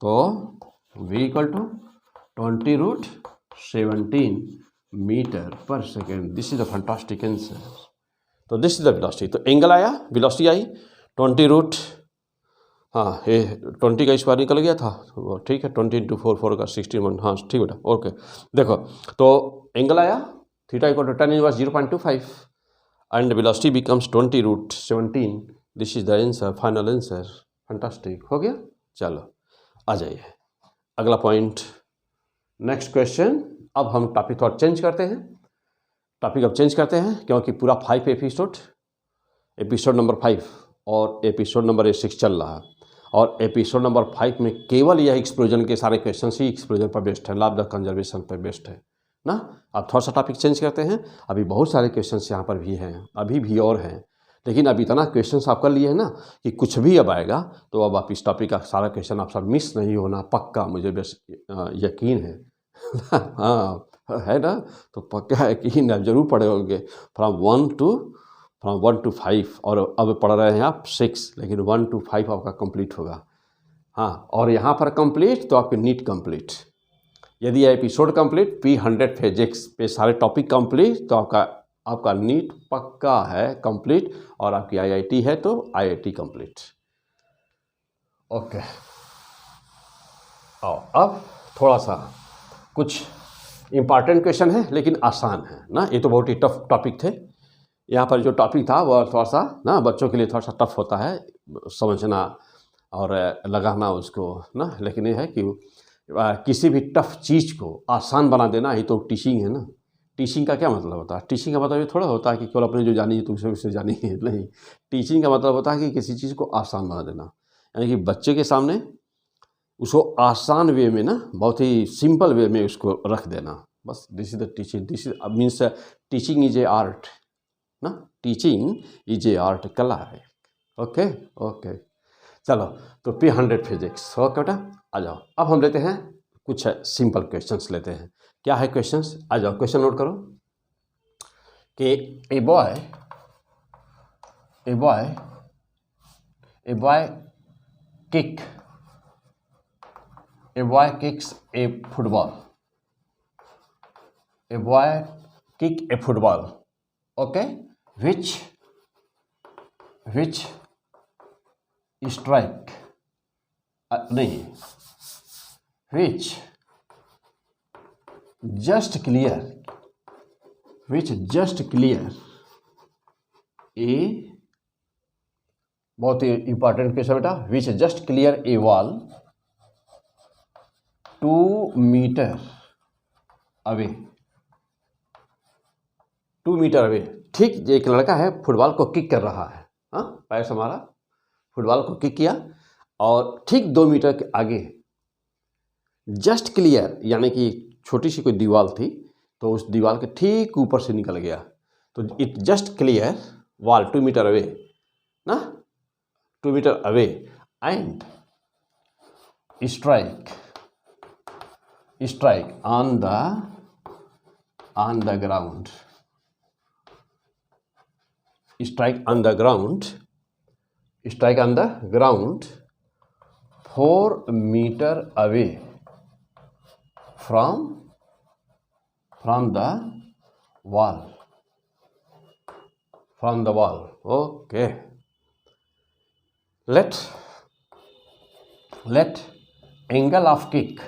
तो v equal to 20 root 17 metre per second, this is the fantastic answer. तो दिस इज द वेलोसिटी, तो एंगल आया, वेलोसिटी आई 20 रूट, हाँ ये 20 का स्क्वायर निकल गया था, ठीक है, 20 इंटू 4, 4 का 61, हाँ ठीक बेटा, ओके। देखो, तो एंगल आया theta equal to tan inverse 0.25 and velocity becomes 20 root 17, this is the answer, final answer, fantastic, हो गया। चलो आ जाइए अगला पॉइंट, नेक्स्ट क्वेश्चन। अब हम टॉपिक थोड़ा चेंज करते हैं, क्योंकि पूरा 5 एपिसोड नंबर 5 और एपिसोड नंबर 6 चल रहा है, और एपिसोड नंबर 5 में केवल यह एक्सप्लोजन के सारे क्वेश्चन ही एक्सप्लोजन पर बेस्ड है, लॉ ऑफ द कंजर्वेशन पर बेस्ड है ना। अब थोड़ा सा टॉपिक चेंज करते हैं, अभी बहुत सारे क्वेश्चन यहाँ पर भी हैं, अभी भी और हैं, लेकिन अब इतना क्वेश्चन आप कर लिए हैं ना कि कुछ भी अब आएगा तो अब आप इस टॉपिक का सारा क्वेश्चन आप सब मिस नहीं होना, पक्का, मुझे बस यकीन है हाँ है ना, तो पक्का यकीन आप जरूर पढ़े होंगे फ्रॉम 1 to 5, और अब पढ़ रहे हैं आप 6, लेकिन 1 to 5 आपका कंप्लीट होगा। हाँ, और यहाँ पर कंप्लीट तो आपके नीट कंप्लीट, यदि एपिसोड कंप्लीट, P100 फिजिक्स पे सारे टॉपिक कंप्लीट, तो आपका नीट पक्का है कंप्लीट, और आपकी IIT है तो IIT कंप्लीट। ओके, आओ अब थोड़ा सा कुछ इम्पॉर्टेंट क्वेश्चन है लेकिन आसान है ना। ये तो बहुत ही टफ टॉपिक थे। यहाँ पर जो टॉपिक था वह थोड़ा सा ना बच्चों के लिए थोड़ा सा टफ होता है समझना और लगाना उसको ना। लेकिन ये है कि किसी भी टफ चीज़ को आसान बना देना ही तो टीचिंग है ना। टीचिंग का क्या मतलब होता है? टीचिंग का मतलब ये थोड़ा होता है कि केवल अपने जो जानी है दूसरे उससे जानी है, नहीं। टीचिंग का मतलब होता है कि किसी चीज़ को आसान बना देना, यानी कि बच्चे के सामने उसको आसान वे में ना, बहुत ही सिंपल वे में उसको रख देना, बस। This is the teaching, this is means teaching is a art ना। टीचिंग इज ए आर्ट, कला है। ओके ओके, चलो तो P100 फिजिक्स। ओके बेटा, आ जाओ। अब हम लेते हैं कुछ सिंपल क्वेश्चंस लेते हैं। क्या है क्वेश्चंस? आ जाओ, क्वेश्चन नोट करो कि a boy kicks A football. A boy kick a football, okay, which strike नहीं, which just clear a, बहुत ही इंपॉर्टेंट क्वेश्चन बेटा, which just clear a wall 2 metre away, 2 metre away. ठीक, एक लड़का है फुटबॉल को किक कर रहा है, हाँ, पैर से मारा, फुटबॉल को किक किया और ठीक 2 मीटर के आगे जस्ट क्लियर, यानी कि छोटी सी कोई दीवार थी तो उस दीवार के ठीक ऊपर से निकल गया। तो it just clear wall 2 metre away ना, 2 metre away and strike on the ground, strike on the ground 4 meter away from the wall, okay। let angle of kick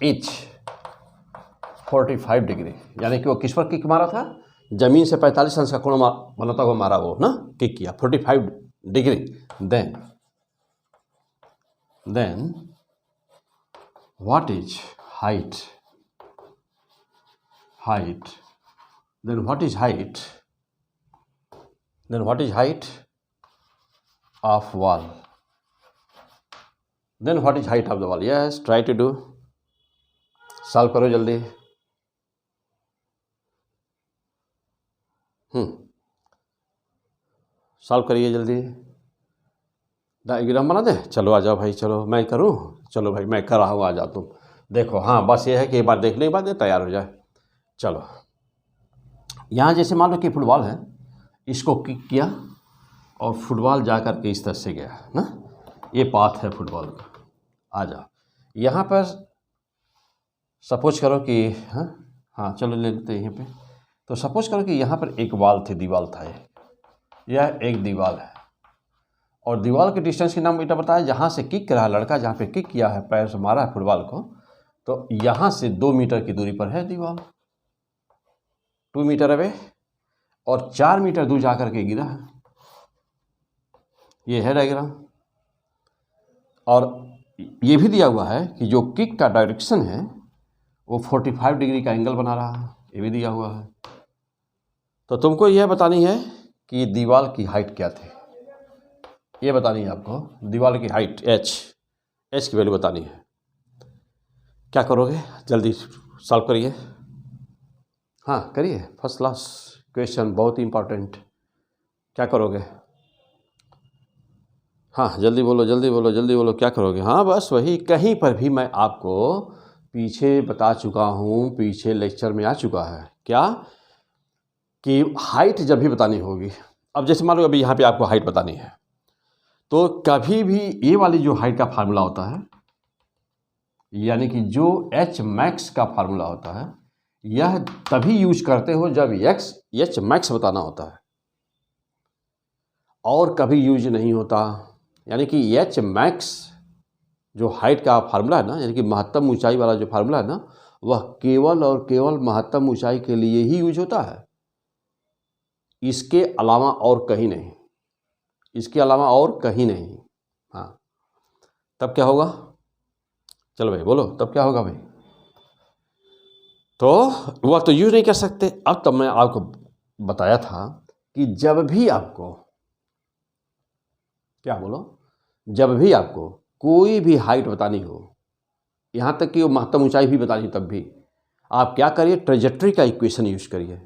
is 45 degree, यानी कि वो किस पर किक मारा था? जमीन से 45 अंश का कोण बनाता हुआ मारा वो ना, किक किया 45 degree. Then what is height of wall, yes, try to do, solve करो जल्दी। सॉल्व करिए जल्दी, डायग्राम बना दे। चलो आ जाओ भाई, चलो मैं करूँ, चलो भाई मैं कर रहा हूँ, आ जाओ तुम। देखो हाँ, बस ये है कि एक बार देखने के बाद तैयार हो जाए। चलो, यहाँ जैसे मान लो कि फुटबॉल है, इसको किक किया और फुटबॉल जा कर के इस तरह से गया ना, ये पाथ है फुटबॉल का। आ जाओ यहाँ पर, सपोज करो कि हाँ चलो ले लेते हैं यहाँ पे। तो सपोज करो कि यहाँ पर एक दीवार था, यह एक दीवार है और दीवार के डिस्टेंस के नाम बेटा बताया, जहाँ से किक करा है लड़का, जहाँ पे किक किया है, पैर से मारा है फुटबॉल को, तो यहाँ से 2 मीटर की दूरी पर है दीवार, 2 मीटर अवे, और 4 मीटर दूर जा कर के गिरा है। ये है डायग्राम। और ये भी दिया हुआ है कि जो किक का डायरेक्शन है वो 45 डिग्री का एंगल बना रहा है, ये भी दिया हुआ है। तो तुमको यह बतानी है कि दीवार की हाइट क्या थी, ये बतानी है आपको। दीवार की हाइट एच की वैल्यू बतानी है। क्या करोगे? जल्दी सॉल्व करिए। हाँ करिए, फर्स्ट क्लास क्वेश्चन, बहुत ही इंपॉर्टेंट। क्या करोगे? हाँ जल्दी बोलो, क्या करोगे? हाँ बस वही, कहीं पर भी मैं आपको पीछे बता चुका हूँ, पीछे लेक्चर में आ चुका है क्या, कि हाइट जब भी बतानी होगी। अब जैसे मान लो अभी यहाँ पे आपको हाइट बतानी है, तो कभी भी ये वाली जो हाइट का फार्मूला होता है, यानी कि जो एच मैक्स का फार्मूला होता है, यह तभी यूज करते हो जब एच मैक्स बताना होता है, और कभी यूज नहीं होता। यानी कि एच मैक्स जो हाइट का फार्मूला है ना, यानी कि महत्तम ऊंचाई वाला जो फार्मूला है ना, वह केवल और केवल महत्तम ऊंचाई के लिए ही यूज होता है, इसके अलावा और कहीं नहीं, इसके अलावा और कहीं नहीं। हाँ, तब क्या होगा? चलो भाई बोलो, तब क्या होगा भाई? तो वह तो यूज नहीं कर सकते। अब तब मैं आपको बताया था कि जब भी आपको, क्या बोलो, जब भी आपको कोई भी हाइट बतानी हो, यहाँ तक कि वो महत्तम ऊंचाई भी बतानी, तब भी आप क्या करिए? ट्रेजेक्ट्री का इक्वेशन यूज करिए।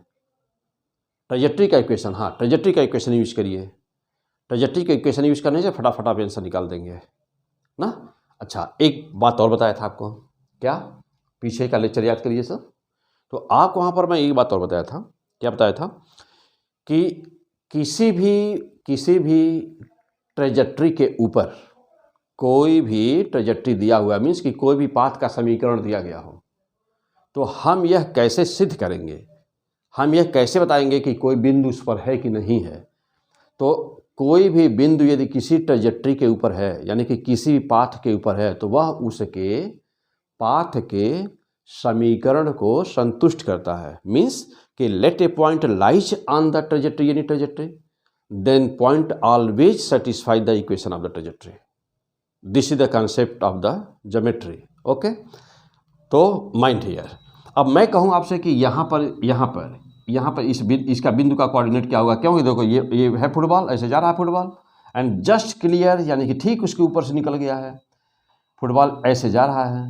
ट्रेजेक्ट्री का इक्वेशन, हाँ, ट्रेजेक्ट्री का इक्वेशन यूज करिए। ट्रेजेक्ट्री का इक्वेशन यूज करने से फटाफट आप आंसर निकाल देंगे ना। अच्छा, एक बात और बताया था आपको, क्या? पीछे का लेक्चर याद करिए सर। तो आप वहाँ पर मैं एक बात और बताया था, क्या बताया था? कि किसी भी ट्रेजेक्ट्री के ऊपर कोई भी ट्रेजेक्ट्री दिया हुआ, मीन्स कि कोई भी पाथ का समीकरण दिया गया हो, तो हम यह कैसे सिद्ध करेंगे, हम यह कैसे बताएंगे कि कोई बिंदु उस पर है कि नहीं है? तो कोई भी बिंदु यदि किसी ट्रेजेक्ट्री के ऊपर है, यानी कि किसी पाथ के ऊपर है, तो वह उसके पाथ के समीकरण को संतुष्ट करता है। मीन्स कि let a point lies on the trajectory, यानी trajectory, then point always satisfy the equation of the trajectory. This is the concept of the geometry. Okay, तो माइंड हियर। अब मैं कहूँ आपसे कि यहाँ पर इसका बिंदु का कोऑर्डिनेट क्या होगा? क्योंकि देखो ये है फुटबॉल, ऐसे जा रहा है फुटबॉल, एंड जस्ट क्लियर, यानी कि ठीक उसके ऊपर से निकल गया है फुटबॉल, ऐसे जा रहा है।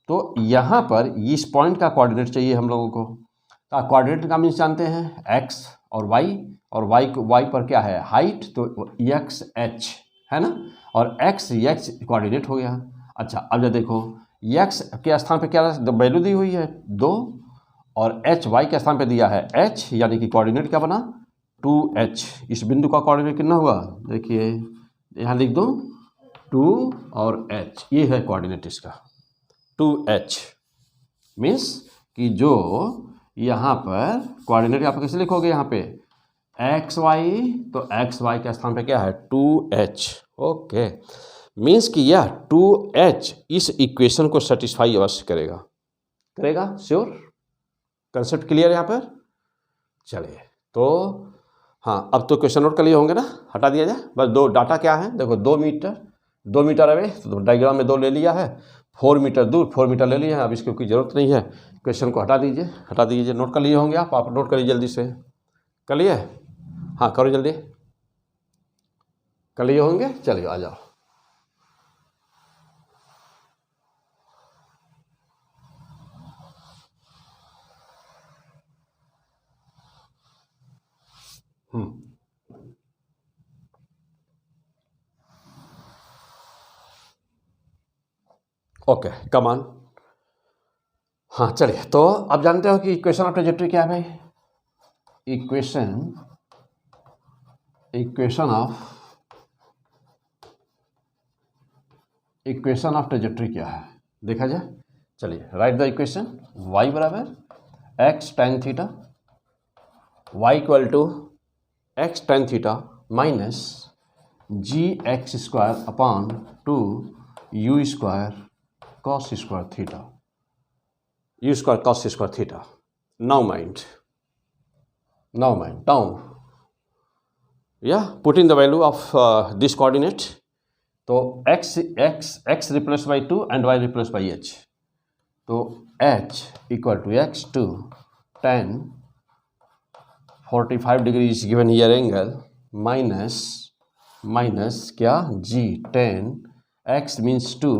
तो यहाँ पर इस पॉइंट का कोऑर्डिनेट चाहिए हम लोगों को। तो कोऑर्डिनेट का मीन्स जानते हैं, एक्स और वाई पर क्या है? हाइट, तो एक्स एच है ना, और एक्स कोऑर्डिनेट हो गया। अच्छा, अब जब देखो एक्स के स्थान पे क्या वैल्यू दी हुई है? 2, और एच वाई के स्थान पे दिया है एच, यानी कि कोऑर्डिनेट क्या बना? 2h। इस बिंदु का कोऑर्डिनेट कितना हुआ? देखिए यहाँ लिख दो 2 और h, ये है कोऑर्डिनेट इसका 2h। मीन्स कि जो यहाँ पर कोऑर्डिनेट आप कैसे लिखोगे? यहाँ पे एक्स वाई, तो एक्स वाई के स्थान पे क्या है? 2h। ओके, मीन्स कि यह 2h इस इक्वेशन को सेटिस्फाई अवश्य करेगा श्योर। कंसेप्ट क्लियर है यहाँ पर? चलिए, तो हाँ, अब तो क्वेश्चन नोट कर लिए होंगे ना, हटा दिया जाए बस। दो डाटा क्या है? देखो 2 मीटर अवे, तो डायग्राम में 2 ले लिया है, 4 मीटर दूर 4 मीटर ले लिया है। अब इसकी कोई ज़रूरत नहीं है, क्वेश्चन को हटा दीजिए। नोट कर लिए होंगे आप नोट करिए जल्दी से। कर लिए? हाँ, करो जल्दी, कर लिए होंगे। चलिए आ जाओ। Okay, come on. हाँ चलिए, तो अब जानते हो कि इक्वेशन ऑफ ट्रेजेक्ट्री क्या है भाई? इक्वेशन ऑफ ट्रेजेक्ट्री क्या है देखा जाए। चलिए, राइट द इक्वेशन। y बराबर x tan theta, y equal to x tan theta minus g x square upon 2 u square cos square theta, u square cos square theta. Now mind down, yeah, put in the value of this coordinate. तो x replace by 2 and y replace by h, तो h equal to x to tan 45 degree is given here angle minus क्या g tan x means 2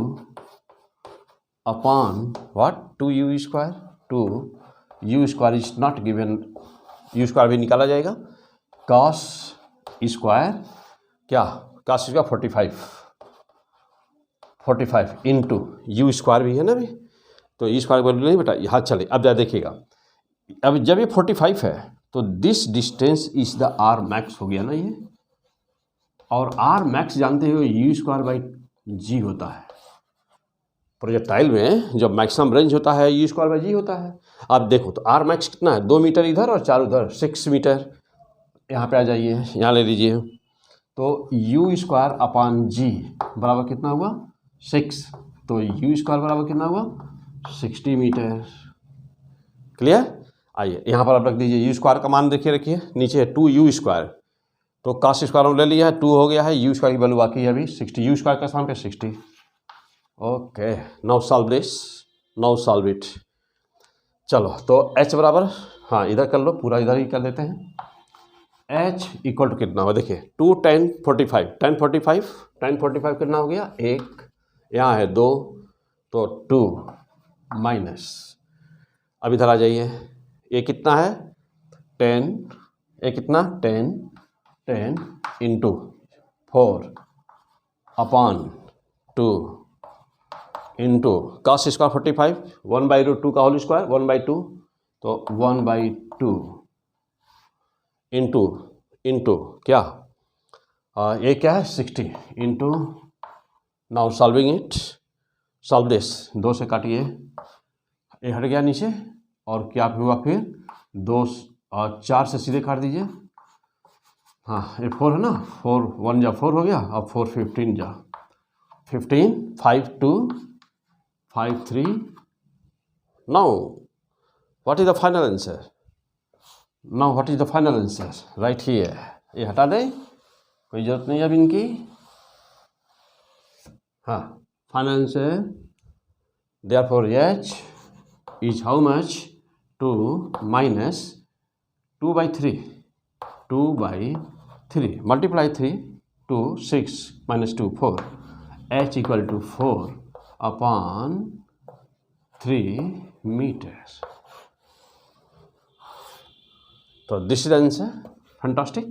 upon what 2u square, 2u square is not given, u square भी निकाला जाएगा, cos स्क्वायर क्या, cos square 45 into u square भी है ना भी, तो ई स्क्वायर वैल्यू नहीं बेटा। हाँ चलिए, अब जरा देखिएगा, अब जब ये 45 है तो this distance is the R max हो गया ना ये, और आर मैक्स जानते हो यू स्क्वायर बाई जी होता है। प्रोजेक्टाइल में जब मैक्सिमम रेंज होता है यू स्क्वायर बाई जी होता है। अब देखो तो आर मैक्स कितना है, 2 मीटर इधर और 4 उधर, 6 मीटर। यहाँ पे आ जाइए, यहाँ ले लीजिए, तो यू स्क्वायर अपान जी बराबर कितना हुआ 6, तो यू स्क्वायर बराबर कितना हुआ 60 मीटर। क्लियर। आइए यहाँ पर आप रख दीजिए, यू स्क्वायर का मान देखिए, रखिए नीचे है 2 यू स्क्वायर, तो कास स्क्वायर हम ले लिया है, 2 हो गया है, यू स्क्वायर की वैल्यू बाकी है अभी 60, यू स्क्वायर का स्थान पे 60। Okay, now solve this, now solve it. चलो तो h बराबर, हाँ इधर कर लो, पूरा इधर ही कर देते हैं। h इक्वल टू कितना हो, देखिए 2 10 45, 10 45, 10 45 कितना हो गया 1, यहाँ है 2, तो 2 माइनस, अब इधर आ जाइए, ये कितना है 10, ये कितना 10 10 इंटू 4 अपान 2 इंटू कास स्क्वायर 45, 1/√2 का होल स्क्वायर 1/2, तो 1/2 इंटू क्या, ये क्या है 60 into, now solving it, solve this, 2 से काटिए, ये हट गया नीचे, और क्या हुआ फिर 2 और 4 से सीधे काट दीजिए, हाँ ये 4 है ना, 4 1 जा 4 हो गया, अब 4 15 जा 15, 5 2 5 3, now what is the final answer, now what is the final answer right here, ये हटा दें, कोई जरूरत नहीं अब इनकी। हाँ final answer, therefore h is how much 2 minus 2/3, 2/3 multiply 3 2 6 minus 2 4, h equal to 4 upon 3 metre. तो दिस इज आंसर, फैंटास्टिक।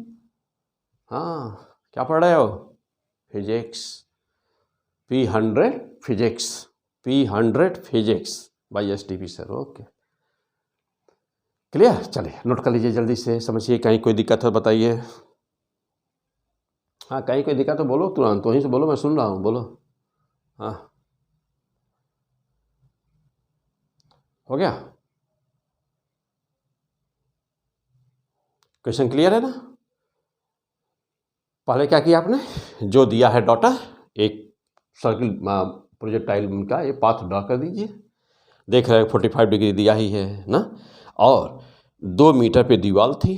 हाँ क्या पढ़ रहे हो, physics, P100 physics, P100 physics by STP sir. Okay clear, चलिए नोट कर लीजिए, जल्दी से समझिए, कहीं कोई दिक्कत हो बताइए। हाँ कहीं कोई दिक्कत हो बोलो तुरंत, वहीं से बोलो, मैं सुन रहा हूँ, बोलो। हाँ हो गया, क्वेश्चन क्लियर है ना। पहले क्या किया आपने, जो दिया है डाटा, एक सर्किल प्रोजेक्टाइल का ये पाथ ड्रा कर दीजिए, देख रहे हैं 45 डिग्री दिया ही है ना, और 2 मीटर पे दीवार थी,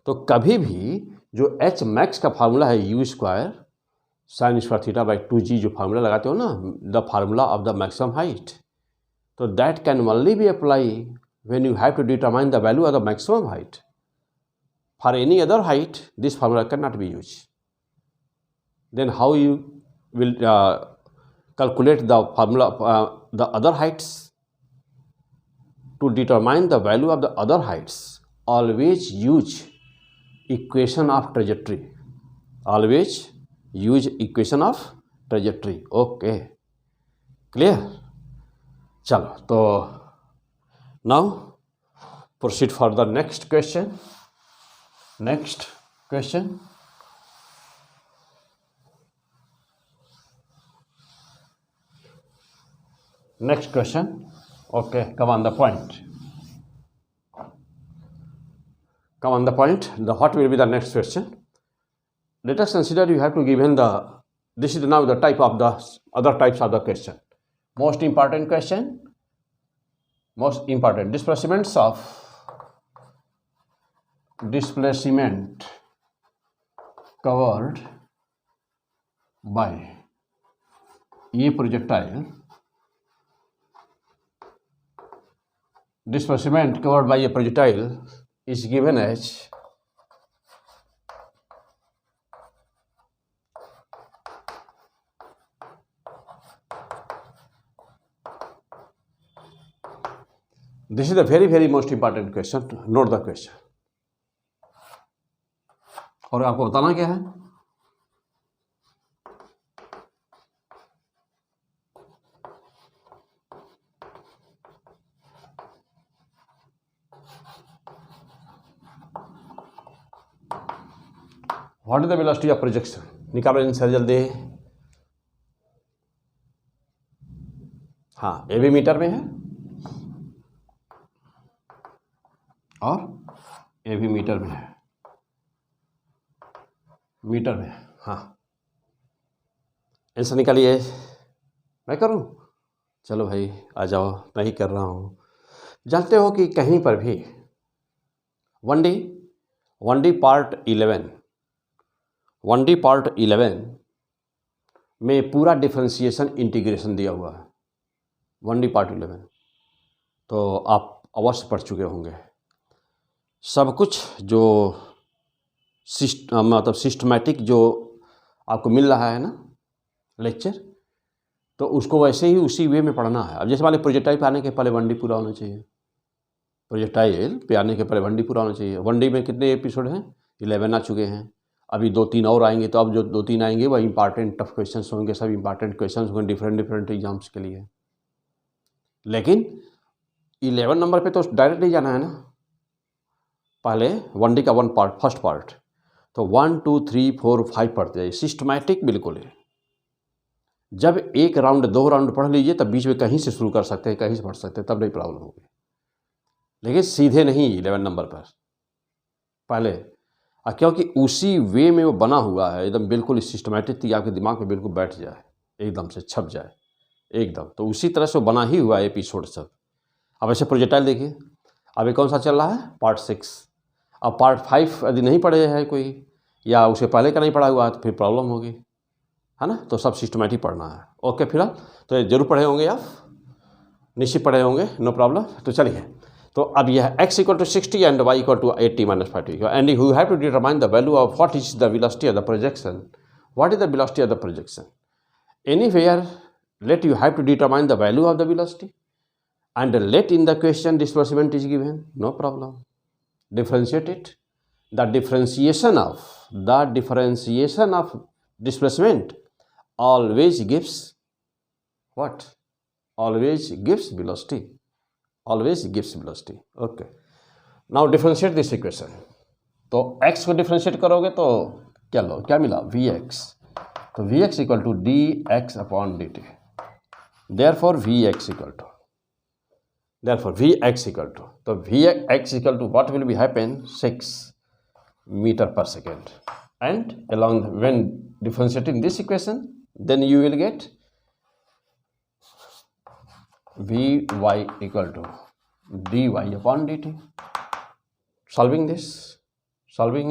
तो कभी भी जो एच मैक्स का फार्मूला है u square sine square theta by 2g, जो फार्मूला लगाते हो ना, the formula of the maximum height, तो that can only be apply when you have to determine the value of the maximum height. For any other height this formula can not be use. Then how you will calculate the formula the other heights? To determine the value of the other heights, always use equation of trajectory, always use equation of trajectory। okay clear, चलो तो now proceed for the next question। next question, next question, okay, come on the point, come on the point, the what will be the next question? Let us consider you have to given the, this is now the type of the other types of the question, most important question, most important, displacement covered by a projectile, displacement covered by a projectile is given as this is the very most important question, note the question। और आपको बताना क्या है, what is the velocity of projection, निकालो आंसर जल्दी। हाँ, ये भी मीटर में है और ये भी मीटर में है, मीटर में। हाँ, आंसर निकालिए। मैं करूँ? चलो भाई आ जाओ, मैं ही कर रहा हूँ। जानते हो कि कहीं पर भी 1D पार्ट 11 में पूरा डिफरेंशिएशन इंटीग्रेशन दिया हुआ है। 1D पार्ट 11 तो आप अवश्य पढ़ चुके होंगे। सब कुछ जो मतलब सिस्टमैटिक जो आपको मिल रहा है ना लेक्चर, तो उसको वैसे ही उसी वे में पढ़ना है। अब जैसे मान लीजिए प्रोजेक्टाइल पे आने के पहले 1D पूरा होना चाहिए, प्रोजेक्टाइल पे आने के पहले 1D पूरा होना चाहिए। 1D में कितने एपिसोड हैं? 11 आ चुके हैं। अभी 2-3 और आएंगे, तो अब जो 2-3 आएंगे वह इंपॉर्टेंट टफ क्वेश्चन होंगे, सब इंपॉर्टेंट क्वेश्चन होंगे डिफरेंट एग्जाम्स के लिए। लेकिन 11 नंबर पे तो डायरेक्ट नहीं जाना है ना, पहले 1D का फर्स्ट पार्ट, तो 1 2 3 4 5 पढ़ते जाइए, सिस्टमैटिक बिल्कुल है। जब एक राउंड 2 राउंड पढ़ लीजिए तब बीच में कहीं से शुरू कर सकते हैं, कहीं से पढ़ सकते हैं, तब नहीं प्रॉब्लम होगी। लेकिन सीधे नहीं 11 नंबर पर पहले, क्योंकि उसी वे में वो बना हुआ है एकदम बिल्कुल सिस्टमैटिक, आपके दिमाग में बिल्कुल बैठ जाए, एकदम से छप जाए एकदम। तो उसी तरह से बना ही हुआ है एपिसोड सब। अब ऐसे प्रोजेक्टाइल देखिए, अभी कौन सा चल रहा है? पार्ट 6। अब पार्ट 5 यदि नहीं पढ़े है कोई, या उसे पहले का नहीं पढ़ा हुआ है, तो फिर प्रॉब्लम होगी, है ना। तो सब सिस्टमैटिक पढ़ना है। ओके, फिलहाल तो ये जरूर पढ़े होंगे आप, निश्चित पढ़े होंगे, नो प्रॉब्लम। तो चलिए, तो अब यह x = 60 and y = 80 - 40, and you have to determine the value of what is the velocity of the projection. What is the velocity of the projection? Anywhere, let you have to determine the value of the velocity, and let in the question displacement is given, no problem. Differentiate it. The differentiation of displacement always gives what? Always gives velocity. Always gives velocity. Okay. Now differentiate this equation. तो x को डिफ्रेंशिएट करोगे तो क्या मिला? Vx. तो Vx = dx/dt. Therefore Vx what will be happen? 6 meter per second. And along when differentiating this equation, then you will get Vy = dy/dt. Solving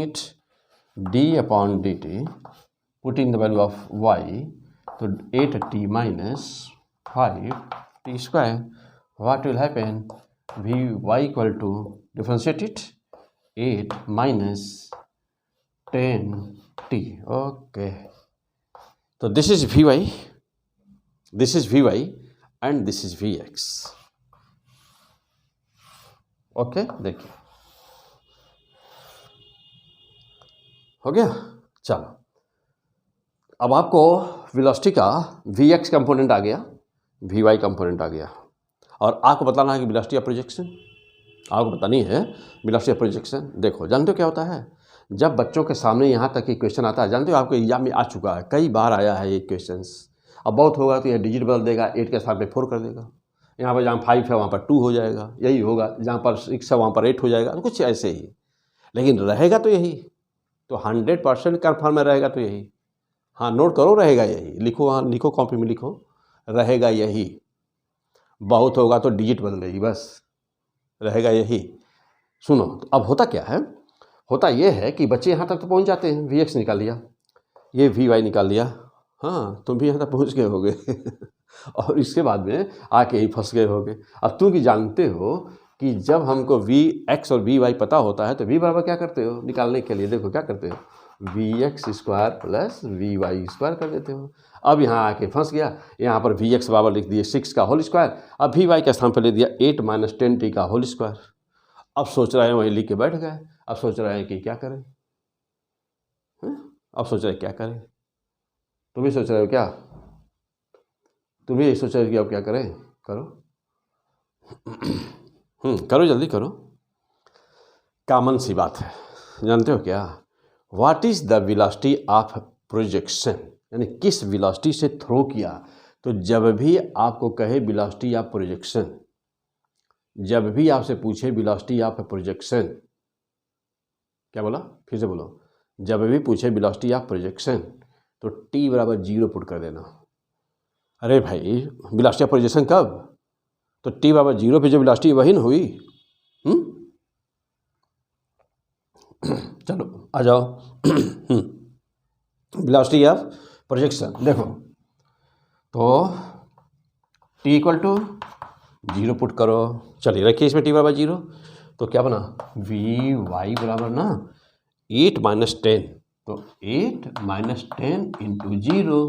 it, d/dt, putting the value of y, so 8t - 5t square. What will happen? Vy = differentiate it, 8 - 10t. Okay. So this is Vy, and this is Vx. Okay, देखिए हो गया। चलो, अब आपको वेलोसिटी का Vx कंपोनेंट आ गया, Vy कंपोनेंट आ गया, और आपको बताना है कि वेलोसिटी ऑफ प्रोजेक्शन आपको बतानी है। वेलोसिटी ऑफ प्रोजेक्शन देखो, जानते हो क्या होता है? जब बच्चों के सामने यहाँ तक एक क्वेश्चन आता है, जानते हो आपके एग्जाम में आ चुका है, कई बार आया है ये क्वेश्चन। अब बहुत होगा तो यह डिजिट बदल देगा, 8 के स्थान पे 4 कर देगा, यहाँ पर जहाँ 5 है वहाँ पर 2 हो जाएगा, यही होगा, जहाँ पर 6 है वहाँ पर 8 हो जाएगा, तो कुछ ऐसे ही। लेकिन रहेगा तो यही, तो 100% कन्फर्म रहेगा तो यही। हाँ, नोट करो, रहेगा यही, लिखो, हाँ लिखो, कॉपी में लिखो, रहेगा यही। बहुत होगा तो डिजिट बदलेगी, बस रहेगा यही। सुनो, तो अब होता क्या है? होता ये है कि बच्चे यहाँ तक तो पहुँच जाते हैं, Vx निकाल लिया, ये Vy निकाल लिया, हाँ तुम भी यहाँ तक पहुँच गए होगे और इसके बाद में आके ही फंस गए होगे। अब तुम भी जानते हो कि जब हमको Vx और Vy पता होता है तो V बराबर क्या करते हो निकालने के लिए? देखो क्या करते हो, Vx² + Vy² कर देते हो। अब यहाँ आके फंस गया, यहाँ पर Vx बराबर लिख दिए 6 का होल स्क्वायर, अब Vy के स्थान पर ले दिया 8 - 10t का होल स्क्वायर। अब सोच रहे हैं, वहीं लिख के बैठ गए, अब सोच रहे हैं कि क्या करें, अब सोच रहे हैं क्या करें। तुम भी सोच रहे हो क्या? तुम भी सोच रहे हो कि अब क्या करें? करो करो, जल्दी करो। कॉमन सी बात है, जानते हो क्या? What is the velocity of projection, यानी किस वेलोसिटी से थ्रो किया तो जब भी आपको कहे वेलोसिटी ऑफ प्रोजेक्शन, जब भी आपसे पूछे वेलोसिटी ऑफ प्रोजेक्शन, क्या बोला, फिर से बोलो, जब भी पूछे वेलोसिटी ऑफ प्रोजेक्शन तो t बराबर 0 पुट कर देना। अरे भाई वेलोसिटी ऑफ प्रोजेक्शन कब, तो t बराबर 0 पे जो वेलोसिटी वही न हुई। चलो आ जाओ। वेलोसिटी ऑफ प्रोजेक्शन देखो, तो t इक्वल टू 0 पुट करो। चलिए रखिए इसमें t बराबर 0, तो क्या बना वी वाई बराबर ना 8 माइनस 10, तो 8 माइनस 10 इंटू 0,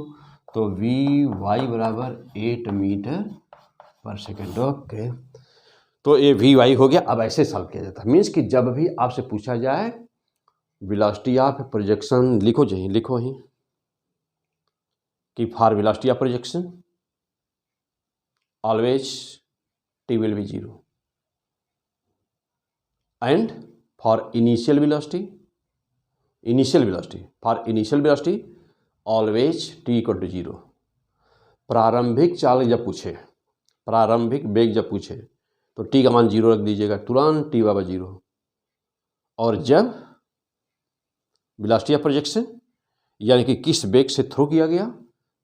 तो वी वाई बराबर 8 मीटर पर सेकेंड। ओके, तो ये वी वाई हो गया। अब ऐसे सॉल्व किया जाता है, मीन्स कि जब भी आपसे पूछा जाए वेलोसिटी ऑफ प्रोजेक्शन, लिखो जी, लिखो ही कि for velocity of projection always t will be 0 and for initial velocity always t equal to 0। प्रारंभिक चाल जब पूछे, प्रारंभिक वेग जब पूछे तो t का मान 0 रख दीजिएगा, तुरंत t बराबर 0। और जब वेलोसिटी ऑफ प्रोजेक्शन यानी कि किस वेग से थ्रो किया गया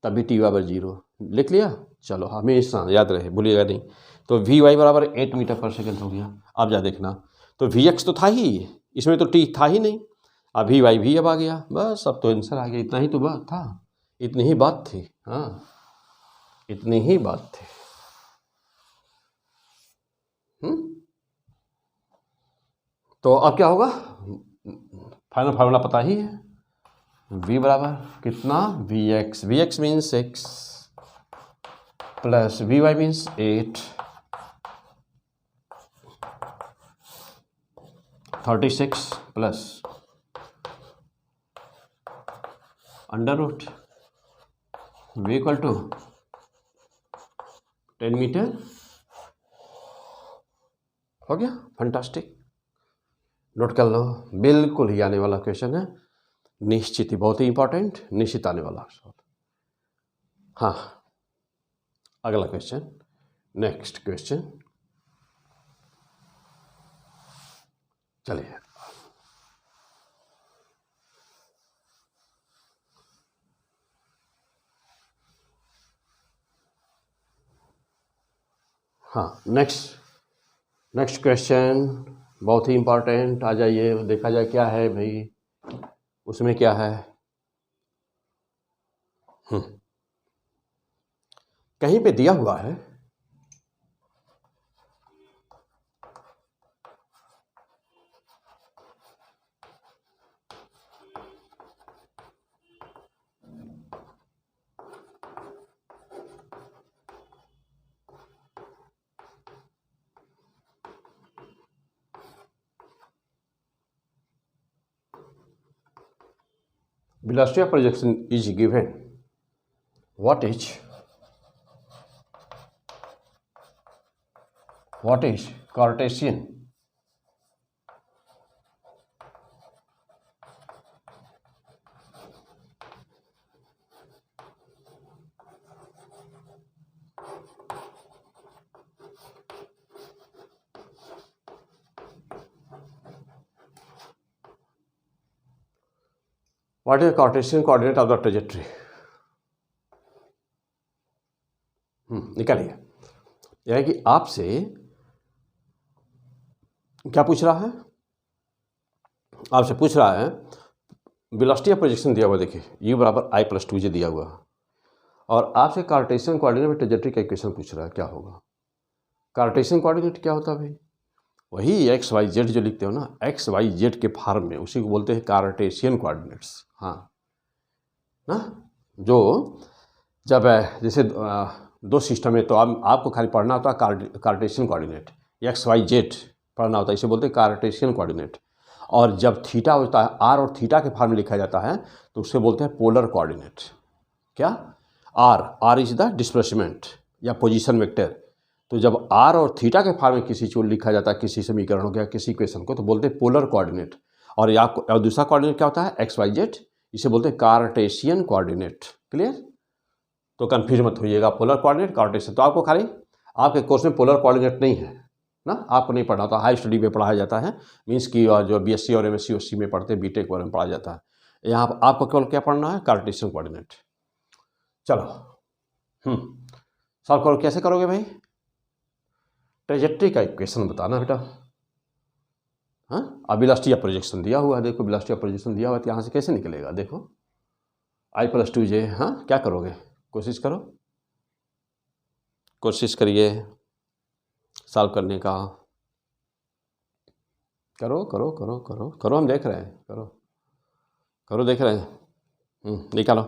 तभी t बराबर 0। लिख लिया, चलो हमेशा याद रहे, भूलिएगा नहीं। तो वी वाई बराबर 8 मीटर पर सेकेंड हो गया। अब जा देखना, तो वी एक्स तो था ही, इसमें तो टी था ही नहीं, अब वी वाई भी अब आ गया, बस अब तो आंसर आ गया। इतना ही तो बात था, इतनी ही बात थी, हाँ इतनी ही बात थी। तो अब क्या होगा, फाइनल फार्मूला पता ही है, v बराबर कितना v x means x plus v y means 8, 36 plus under root v equal to 10 metre. हो गया, फंटास्टिक, नोट कर लो, बिल्कुल ही आने वाला क्वेश्चन है, निश्चित ही, बहुत ही इंपॉर्टेंट, निश्चित आने वाला। हाँ अगला क्वेश्चन, नेक्स्ट क्वेश्चन, चलिए। हाँ नेक्स्ट क्वेश्चन बहुत ही इंपॉर्टेंट, आ जाइए देखा जाए क्या है भाई, उसमें क्या है। कहीं पे दिया हुआ है velocity of projection is given, what is Cartesian what is the Cartesian coordinate of the trajectory? निकालिए, यानी कि आपसे क्या पूछ रहा है, आपसे पूछ रहा है वेलोसिटी ऑफ प्रोजेक्शन दिया हुआ, देखिए u बराबर i प्लस 2j दिया हुआ, और आपसे कार्टेशियन कोऑर्डिनेट में ट्रैजेक्टरी का इक्वेशन पूछ रहा है, क्या होगा। कार्टेशियन कोऑर्डिनेट क्या होता है भाई, वही एक्स वाई जेड जो लिखते हो ना, एक्स वाई जेड के फॉर्म में, उसी को बोलते हैं कार्टेशियन कोऑर्डिनेट्स। हाँ ना, जो जब जैसे दो सिस्टम है तो आपको खाली पढ़ना होता है Cartesian coordinate, x y z पढ़ना होता है, इसे बोलते हैं कार्टेशियन कोऑर्डिनेट। और जब थीटा होता है, आर और थीटा के फॉर्म में लिखा जाता है तो उसे बोलते हैं पोलर कोऑर्डिनेट। क्या, आर इज द डिस्प्लेसमेंट या पोजीशन वेक्टर। तो जब आर और थीटा के फॉर्म में किसी चीज़ को लिखा जाता है, किसी समीकरण को या किसी इक्वेशन को, तो बोलते हैं पोलर कोऑर्डिनेट। और दूसरा कोऑर्डिनेट क्या होता है, एक्स वाई जेड, इसे बोलते हैं कार्टेशियन कोऑर्डिनेट। क्लियर, तो कन्फ्यूज मत होइएगा। पोलर कोऑर्डिनेट कार्टेशियन, तो आपको खाली आपके कोर्स में पोलर कोऑर्डिनेट नहीं है ना, आपको नहीं पढ़ना होता। हाई स्टडी में पढ़ाया जाता है, मीन्स की जो बीएससी और एमएससी ओसी में पढ़ते हैं, बीटेक वगैरह में पढ़ाया जाता है। यहाँ आपको केवल क्या पढ़ना है, कार्टेशियन कोऑर्डिनेट। चलो सॉल्व करो। कैसे करोगे भाई, ट्रेजेक्ट्री का इक्वेशन बताना बेटा। हाँ, अब वेलोसिटी या प्रोजेक्शन दिया हुआ है, देखो वेलोसिटी या प्रोजेक्शन दिया हुआ है, तो यहाँ से कैसे निकलेगा, देखो I+2J। हाँ, क्या करोगे, कोशिश करो, कोशिश करिए सॉल्व करने का। करो करो करो करो करो, हम देख रहे हैं, करो करो, देख रहे हैं। निकालो।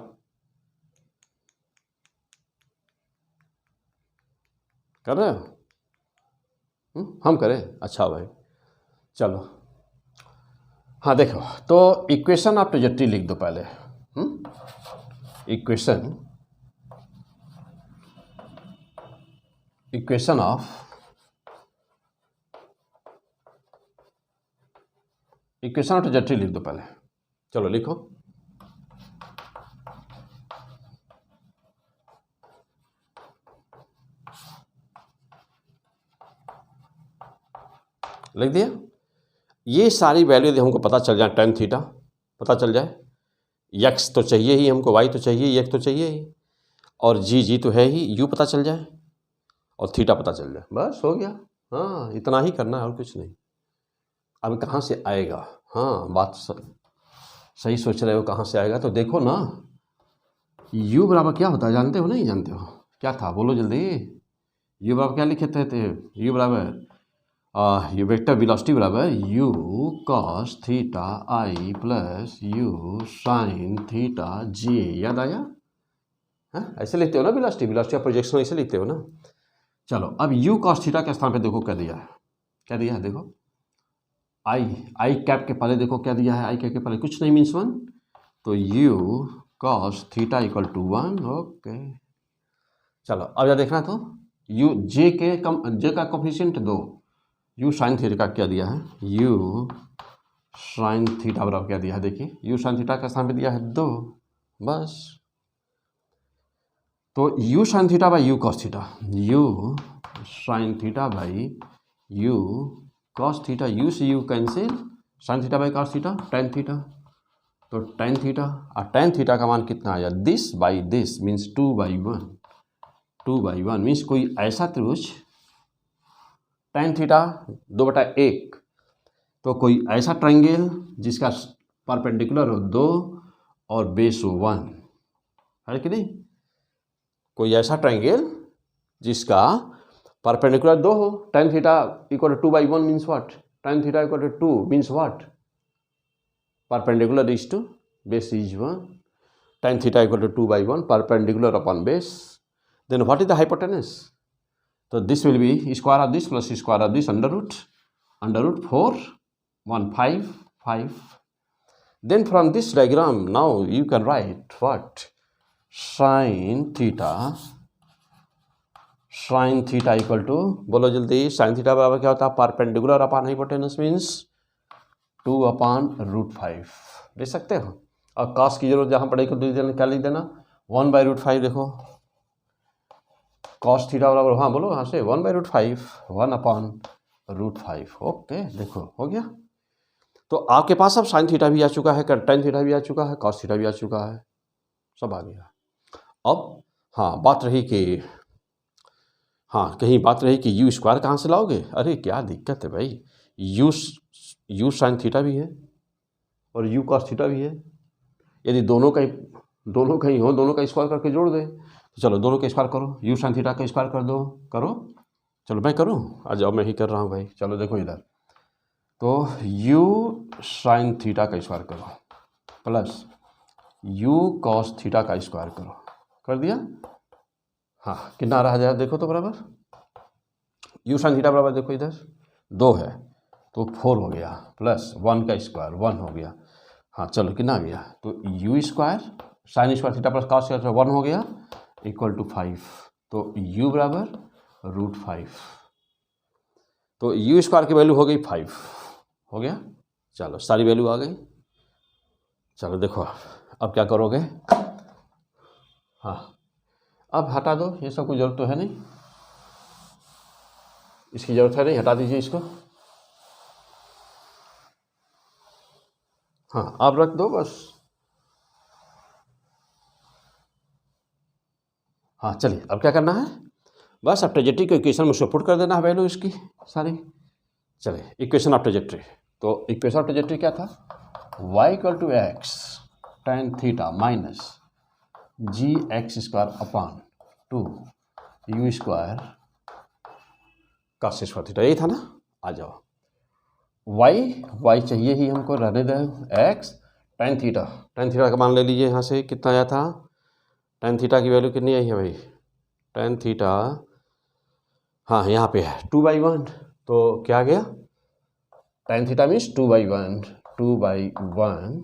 कर रहे हो? हम करें, अच्छा भाई, चलो। हाँ देखो, तो इक्वेशन ऑफ ट्रेजेक्ट्री लिख दो पहले। इक्वेशन ऑफ ट्रेजेक्ट्री लिख दो पहले। चलो लिखो। लिख दिया। ये सारी वैल्यू यदि हमको पता चल जाए, tan थीटा पता चल जाए, x तो चाहिए ही हमको, y तो चाहिए, x तो चाहिए ही, और जी तो है ही, u पता चल जाए और थीटा पता चल जाए, बस हो गया। हाँ, इतना ही करना है और कुछ नहीं। अब कहाँ से आएगा, हाँ बात सही सोच रहे हो, कहाँ से आएगा, तो देखो ना, u बराबर क्या होता है जानते हो, नहीं जानते हो, क्या था बोलो जल्दी। u बराबर क्या लिखे थे, u बराबर ये वेक्टर वेलोसिटी बराबर u cos theta i plus u sine theta j, याद आया? हाँ, ऐसे लिखते हो ना वेलोसिटी या प्रोजेक्शन, ऐसे लिखते हो ना। चलो अब u cos थीटा के स्थान पे देखो क्या दिया है, क्या दिया है देखो, i कैप के पहले देखो क्या दिया है, i कैप के पहले कुछ नहीं, मीन्स 1, तो u cos theta equal to 1। Okay, चलो अब क्या देखना, तो u j का कोफिशिएंट 2, u साइन थीटा का क्या दिया है, u साइन थीटा बराबर क्या दिया है, देखिए u साइन थीटा का स्थान पे दिया है 2, बस। तो u sine theta by u cos theta, u sine theta by u cos theta, u से u cancel, sine theta by cos theta, tan theta, तो टेन थीटा, और टेन थीटा का मान कितना आया, this by this means 2/1, 2/1 means कोई ऐसा त्रिभुज, टेन थीटा 2/1, तो कोई ऐसा ट्रायंगल जिसका परपेंडिकुलर हो 2 और बेस हो 1, है कि नहीं, कोई ऐसा ट्रायंगल जिसका परपेंडिकुलर 2 हो, tan theta equal to 2/1 means what, tan theta equal to 2 means what, perpendicular is to base is 1, tan theta equal to 2/1 perpendicular upon base, then what is the hypotenuse, तो this will be square of this plus square of this under root 4 1 5 5, then from this diagram now you can write what, sin theta equal to, बोलो जल्दी, sin थीटा बराबर क्या होता है, परपेंडिकुलर अपॉन हाइपोटेनस मीन्स 2/√5, देख सकते हो। और cos की जरूरत जहाँ पड़ेगी तो क्या लिख देना, 1/√5, देखो cos थीटा बराबर, हाँ बोलो यहाँ से 1/√5, 1/√5, ओके देखो हो गया। तो आपके पास अब साइन थीटा भी आ चुका है, टेन थीटा भी आ चुका है, कॉस थीटा भी आ चुका है, सब आ गया। अब हाँ बात रही कि, हाँ कहीं बात रही कि यू स्क्वायर कहाँ से लाओगे, अरे क्या दिक्कत है भाई, यू साइन थीटा भी है और यू कॉस थीटा भी है, यदि दोनों का ही हो, दोनों का स्क्वायर करके जोड़ दे, तो चलो दोनों का स्क्वायर करो, यू साइन थीटा का स्क्वायर कर दो, करो, चलो मैं करूँ, आ जाओ मैं ही कर रहा हूँ भाई, चलो देखो इधर, तो u साइन थीटा का स्क्वायर करो प्लस u कॉस थीटा का स्क्वायर करो, कर दिया। हाँ कितना रहा जाए देखो तो बराबर, u साइन थीटा बराबर देखो इधर 2 है तो 4 हो गया, प्लस 1 का स्क्वायर 1 हो गया। हाँ चलो कितना आ गया, तो u square sine square theta plus cos square 1 हो गया इक्वल टू 5, तो u बराबर √5, तो u स्क्वायर की वैल्यू हो गई 5, हो गया। चलो सारी वैल्यू आ गई, चलो देखो अब क्या करोगे, हाँ अब हटा दो, ये सब कोई ज़रूरत तो है नहीं, इसकी ज़रूरत है नहीं, हटा दीजिए इसको। हाँ आप रख दो बस। हाँ चलिए, अब क्या करना है, बस अब ट्रेजेक्टरी के इक्वेशन में उसको पुट कर देना है वैल्यू इसकी सारी। चलिए इक्वेशन ऑफ ट्रेजेक्टरी, तो इक्वेशन ऑफ ट्रेजेक्टरी क्या था, y equal to x tan theta minus g x square upon 2 u square cos square theta, यही था ना। आ जाओ, y चाहिए ही हमको, रहने दें x tan थीटा का मान ले लीजिए यहाँ से, कितना आया था, tan थीटा की वैल्यू कितनी आई है भाई, tan थीटा हाँ यहाँ पे है 2/1, तो क्या आ गया, tan थीटा मीन्स 2/1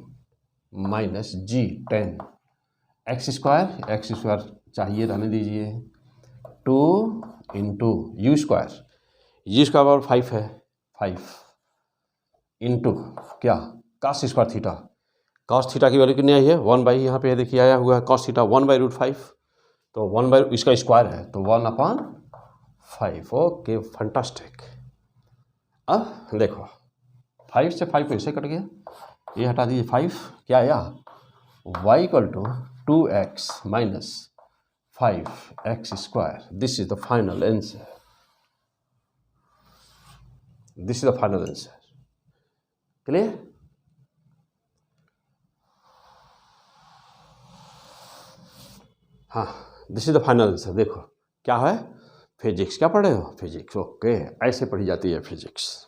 माइनस जी tan एक्स स्क्वायर चाहिए, रहने दीजिए, 2 इंटू यू स्क्वायर और 5 है, 5 इंटू क्या cos थीटा की वैल्यू कितनी आई है, 1 यहाँ पे देखिए आया हुआ है cos थीटा 1/5, तो 1 इसका स्क्वायर है तो 1/5। Okay fantastic. अब देखो 5 से 5 ऐसे कट गया, ये हटा दीजिए 5, क्या आया, y equal to 2x minus 5x square, this is the final answer, this is the final answer. Clear, हाँ this is the final answer. देखो क्या है, फिजिक्स, क्या पढ़े हो, फिजिक्स, ओके ऐसे पढ़ी जाती है फिजिक्स।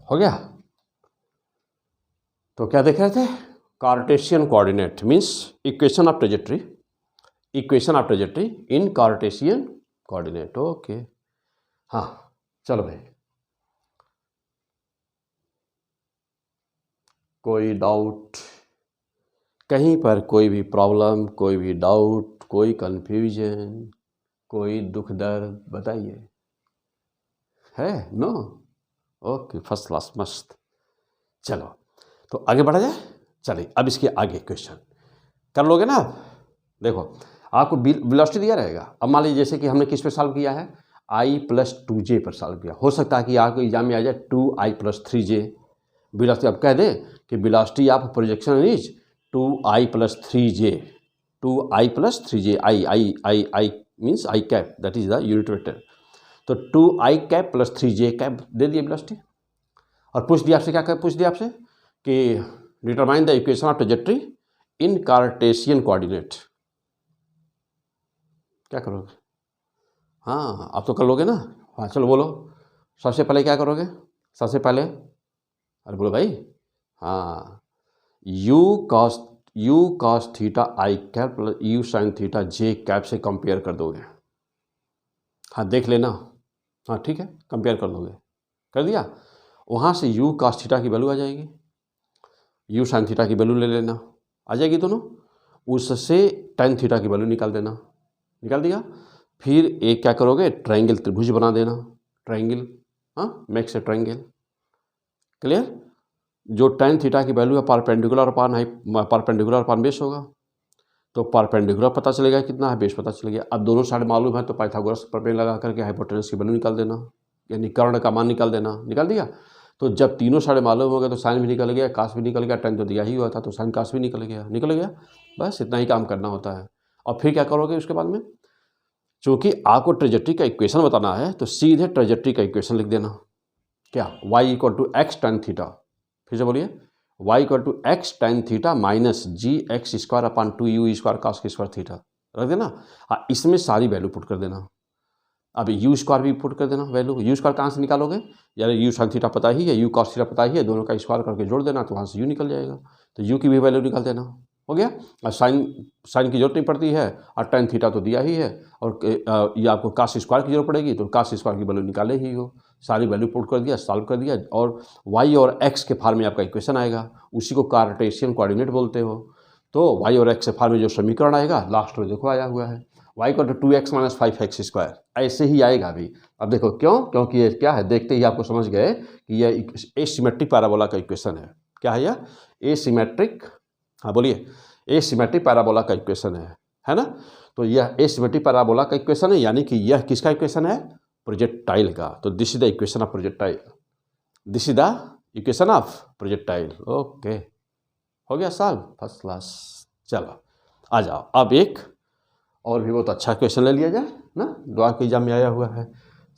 हो गया, तो क्या देख रहे थे, Cartesian coordinate means equation of trajectory in Cartesian coordinate. Okay हाँ चलो भाई, कोई डाउट कहीं पर, कोई भी प्रॉब्लम, कोई भी डाउट, कोई कंफ्यूजन, कोई दुख दर्द बताइए, है नो, ओके फर्स्ट क्लास मस्त। चलो तो आगे बढ़ा जाए, चलिए अब इसके आगे क्वेश्चन कर लोगे ना आप। देखो आपको वेलोसिटी दिया रहेगा, अब मान लीजिए जैसे कि हमने किस पे सॉल्व किया है, i+2j पर सॉल्व किया, हो सकता है कि आपको एग्जाम में आ जाए 2i+3j वेलोसिटी, अब कह दे कि velocity of projection is 2i+3j, 2i+3j, I means I cap, that is the unit vector, तो 2i कैप + 3j कैप दे दिए वेलोसिटी, और पूछ दिया आपसे, क्या पूछ दिया आपसे कि determine the equation of trajectory in Cartesian coordinate, क्या करोगे, हाँ आप तो कर लोगे ना, हाँ चलो बोलो, सबसे पहले क्या करोगे, सबसे पहले अरे बोलो भाई, हाँ u cos theta i cap plus u sin theta j cap से कंपेयर कर दोगे, हाँ देख लेना, हाँ ठीक है कंपेयर कर दोगे, कर दिया, वहाँ से u cos थीटा की वैल्यू आ जाएगी, u sin थीटा की वैल्यू ले लेना, आ जाएगी दोनों, उससे tan थीटा की वैल्यू निकाल देना, निकाल दिया, फिर एक क्या करोगे, ट्रायंगल त्रिभुज बना देना, ट्रायंगल, हाँ मेक्स ए ट्रायंगल, क्लियर, जो tan थीटा की वैल्यू है परपेंडिकुलर अपान बेस होगा, तो परपेंडिकुलर पता चलेगा कितना है, बेस पता चल गया, अब दोनों साइड मालूम है तो पाइथागोरस प्रमेय लगा करके हाइपोटेनस की वैल्यू निकाल देना, यानी कर्ण का मान निकाल देना, निकाल दिया, तो जब तीनों साइड मालूम हो गया तो साइन भी निकल गया, कास भी निकल गया, tan तो दिया ही हुआ था तो साइन कास भी निकल गया, बस इतना ही काम करना होता है। और फिर क्या करोगे उसके बाद में, चूँकि आपको ट्रेजेक्टरी का इक्वेशन बताना है तो सीधे ट्रेजेक्टरी का इक्वेशन लिख देना, क्या y = x tan थीटा, फिर से बोलिए y = x tan theta minus gx² अपान 2u² cos² थीटा, रख देना, हाँ इसमें सारी वैल्यू पुट कर देना, अब u² भी पुट कर देना वैल्यू, u² कहाँ से निकालोगे, यानी u sin थीटा पता ही है, u cos थीटा पता ही है, दोनों का स्क्वायर करके जोड़ देना तो वहाँ से u निकल जाएगा, तो u की भी वैल्यू निकाल देना, हो गया, और साइन की जरूरत नहीं पड़ती है, और tan थीटा तो दिया ही है, और ये आपको cos स्क्वायर की जरूरत पड़ेगी तो cos स्क्वायर की वैल्यू निकाले ही हो, सारी वैल्यू पुट कर दिया, सॉल्व कर दिया, और y और x के फॉर्म में आपका इक्वेशन आएगा, उसी को कार्टेशियन कोऑर्डिनेट बोलते हो, तो y और x के फॉर्म में जो समीकरण आएगा लास्ट में देखो आया हुआ है, y को 2x माइनस 5x², ऐसे ही आएगा अभी। अब देखो क्यों, क्योंकि ये क्या है, देखते ही आपको समझ गए कि यह एसिमेट्रिक पैराबोला का इक्वेशन है। क्या है यह? एसिमेट्रिक, हाँ बोलिए, एसिमेट्रिक पैराबोला का इक्वेशन है ना। तो यह एसिमेट्रिक पैराबोला का इक्वेशन है, यानी कि यह किसका इक्वेशन है? प्रोजेक्टाइल का। तो this is the equation of projectile, this is the equation of projectile. Okay, हो गया सॉल्व, फर्स्ट क्लास। चलो आ जाओ, अब एक और भी बहुत अच्छा क्वेश्चन ले लिया जाए ना, द्वार के एग्जाम में आया हुआ है।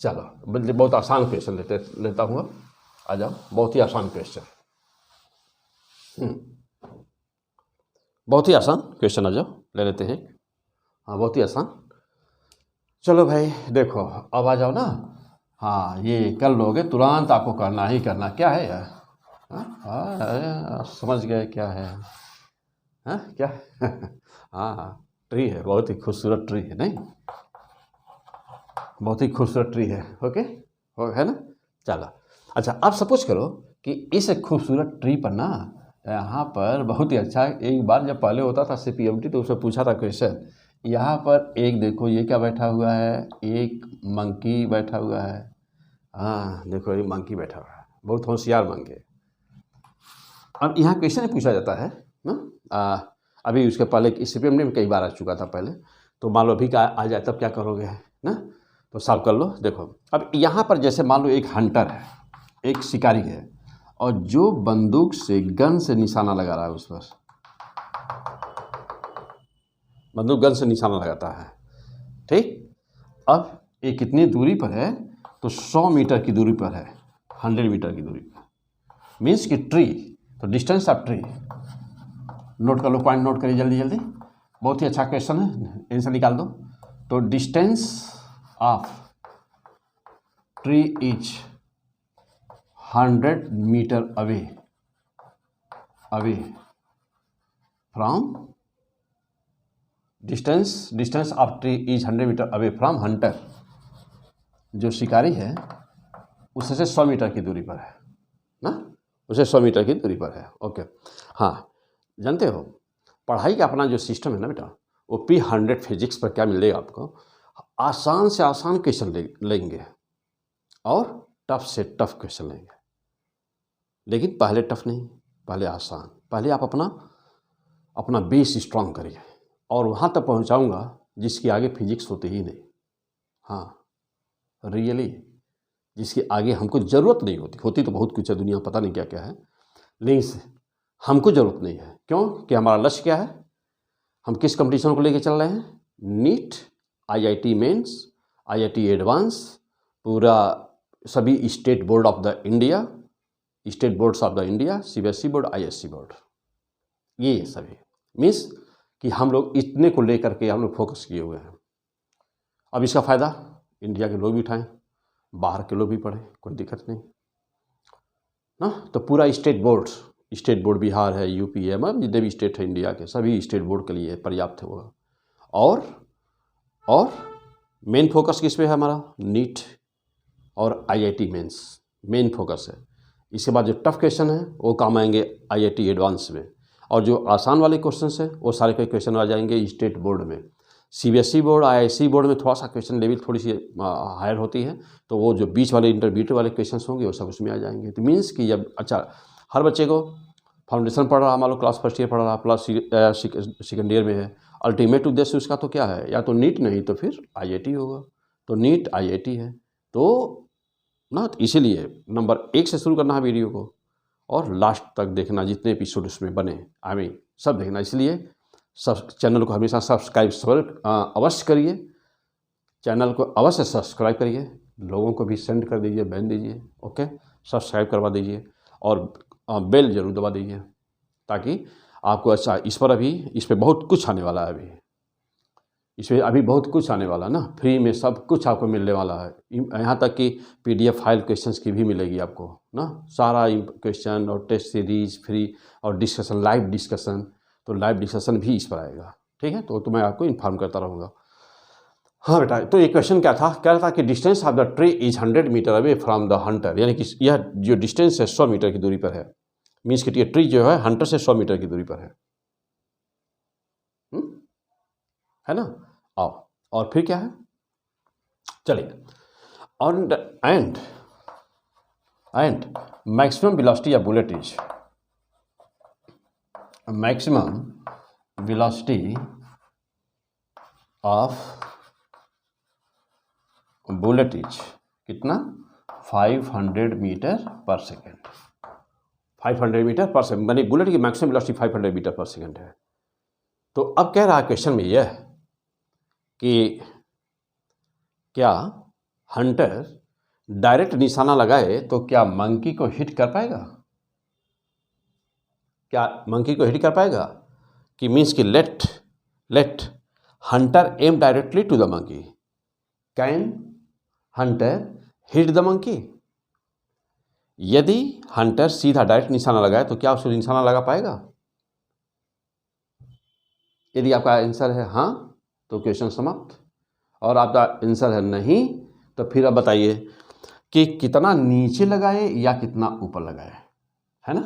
चलो बहुत आसान क्वेश्चन लेता हूँ, आ जाओ, बहुत ही आसान क्वेश्चन, बहुत ही आसान क्वेश्चन, आ जाओ ले लेते हैं। हाँ बहुत ही आसान। चलो भाई देखो, अब आ जाओ ना। हाँ ये कर लोगे तुरंत, आपको करना ही करना। क्या है यार? हाँ समझ गए क्या है? हाँ क्या? हाँ ट्री है, बहुत ही खूबसूरत ट्री है, नहीं बहुत ही खूबसूरत ट्री है। ओके है ना। चलो अच्छा, अब सपोज करो कि इस खूबसूरत ट्री पर ना, यहाँ पर बहुत ही अच्छा, एक बार जब पहले होता था CPMT तो उसमें पूछा था क्वेश्चन, यहाँ पर एक देखो ये क्या बैठा हुआ है, एक मंकी बैठा हुआ है। हाँ देखो ये मंकी बैठा हुआ है, बहुत होशियार मंकी। अब यहाँ क्वेश्चन पूछा जाता है ना, अभी उसके पहले CPMT में कई बार आ चुका था पहले, तो मान लो अभी का आ जाए तब क्या करोगे ना, तो सॉल्व कर लो। देखो अब यहाँ पर जैसे मान लो एक हंटर है, एक शिकारी है, और जो बंदूक से गन से निशाना लगा रहा है, उस पर बंदूक गन से निशाना लगाता है, ठीक। अब ये कितनी दूरी पर है? तो 100 मीटर की दूरी पर है, 100 मीटर की दूरी पर, मीन्स कि ट्री, तो डिस्टेंस ऑफ ट्री नोट कर लो, पॉइंट नोट करिए जल्दी जल्दी, बहुत ही अच्छा क्वेश्चन है, आंसर निकाल दो। तो distance of tree is 100 metre away from, distance of tree is 100 metre away from hunter, जो शिकारी है उससे 100 मीटर की दूरी पर है ना, उसे 100 मीटर की दूरी पर है। ओके हाँ, जानते हो पढ़ाई का अपना जो सिस्टम है ना बेटा, वो P100 फिजिक्स पर क्या मिलेगा आपको, आसान से आसान क्वेश्चन लेंगे और टफ से टफ क्वेश्चन लेंगे, लेकिन पहले टफ नहीं, पहले आसान। पहले आप अपना बेस स्ट्रांग करिए, और वहाँ तक पहुँचाऊँगा जिसके आगे फिजिक्स होती ही नहीं। हाँ रियली, जिसके आगे हमको ज़रूरत नहीं होती तो बहुत कुछ है दुनिया, पता नहीं क्या क्या है, लेकिन हमको ज़रूरत नहीं है। क्यों? कि हमारा लक्ष्य क्या है, हम किस कंपटीशन को लेके चल रहे हैं? NEET, IIT mains, IIT advance, पूरा सभी state board of the India, state boards of the India, CBSE board, ISC board, ये सभी मीन्स कि हम लोग इतने को लेकर के हम लोग फोकस किए हुए हैं। अब इसका फ़ायदा इंडिया के लोग भी उठाएं, बाहर के लोग भी पढ़ें, कोई दिक्कत नहीं ना। तो पूरा स्टेट बोर्ड बिहार है, UP है, मतलब जितने भी स्टेट है इंडिया के, सभी स्टेट बोर्ड के लिए पर्याप्त है वो। और मेन फोकस किस पे है हमारा? नीट और IIT मेंस मेन फोकस है। इसके बाद जो टफ क्वेश्चन है वो काम आएंगे IIT एडवांस में, और जो आसान वाले क्वेश्चन है वो सारे के क्वेश्चन आ जाएंगे स्टेट बोर्ड में। CBSE बोर्ड, IIC बोर्ड में थोड़ा सा क्वेश्चन लेवल थोड़ी सी हायर होती है, तो वो जो बीच वाले इंटरमीडिएट वाले क्वेश्चन होंगे वो सब उसमें आ जाएंगे। तो मीन्स कि जब अच्छा हर बच्चे को फाउंडेशन पढ़ रहा, मान लो क्लास फर्स्ट ईयर पढ़ रहा, प्लस सेकेंड ईयर में है, अल्टीमेट उद्देश्य उसका तो क्या है, या तो नीट नहीं तो फिर IIT होगा। तो नीट IIT है तो ना, तो इसीलिए नंबर 1 से शुरू करना है वीडियो को, और लास्ट तक देखना, जितने एपिसोड उसमें बने सब देखना। इसलिए सब चैनल को हमेशा सब्सक्राइब अवश्य करिए, चैनल को अवश्य सब्सक्राइब करिए, लोगों को भी सेंड कर दीजिए, भेज दीजिए, ओके, सब्सक्राइब करवा दीजिए, और बेल जरूर दबा दीजिए, ताकि आपको अच्छा इस पर बहुत कुछ आने वाला है। इसमें अभी बहुत कुछ आने वाला ना, फ्री में सब कुछ आपको मिलने वाला है, यहाँ तक कि PDF फाइल क्वेश्चंस की भी मिलेगी आपको ना, सारा क्वेश्चन और टेस्ट सीरीज फ्री, और डिस्कशन, लाइव डिस्कशन, तो लाइव डिस्कशन भी इस पर आएगा, ठीक है। तो मैं आपको इन्फॉर्म करता रहूँगा। हाँ बेटा, तो ये क्वेश्चन क्या था, कह रहा था कि distance of the tree is 100 metre away from the hunter, यानी कि यह जो डिस्टेंस है 100 मीटर की दूरी पर है, मीन्स कि ये ट्री जो है हंटर से 100 मीटर की दूरी पर है ना। आओ और फिर क्या है, चलिए, and maximum velocity of bullet is, maximum velocity of bullet is कितना, 500 metre per second, 500 metre per second, यानी बुलेट की maximum velocity 500 metre per second है। तो अब कह रहा है क्वेश्चन में यह कि क्या हंटर डायरेक्ट निशाना लगाए तो क्या मंकी को हिट कर पाएगा, क्या मंकी को हिट कर पाएगा, कि मीन्स कि let hunter aim directly to the monkey, can hunter hit the monkey. यदि हंटर सीधा डायरेक्ट निशाना लगाए तो क्या उसको निशाना लगा पाएगा। यदि आपका आंसर है हाँ तो क्वेश्चन समाप्त, और आपका आंसर है नहीं तो फिर अब बताइए कि कितना नीचे लगाए या कितना ऊपर लगाए, है ना।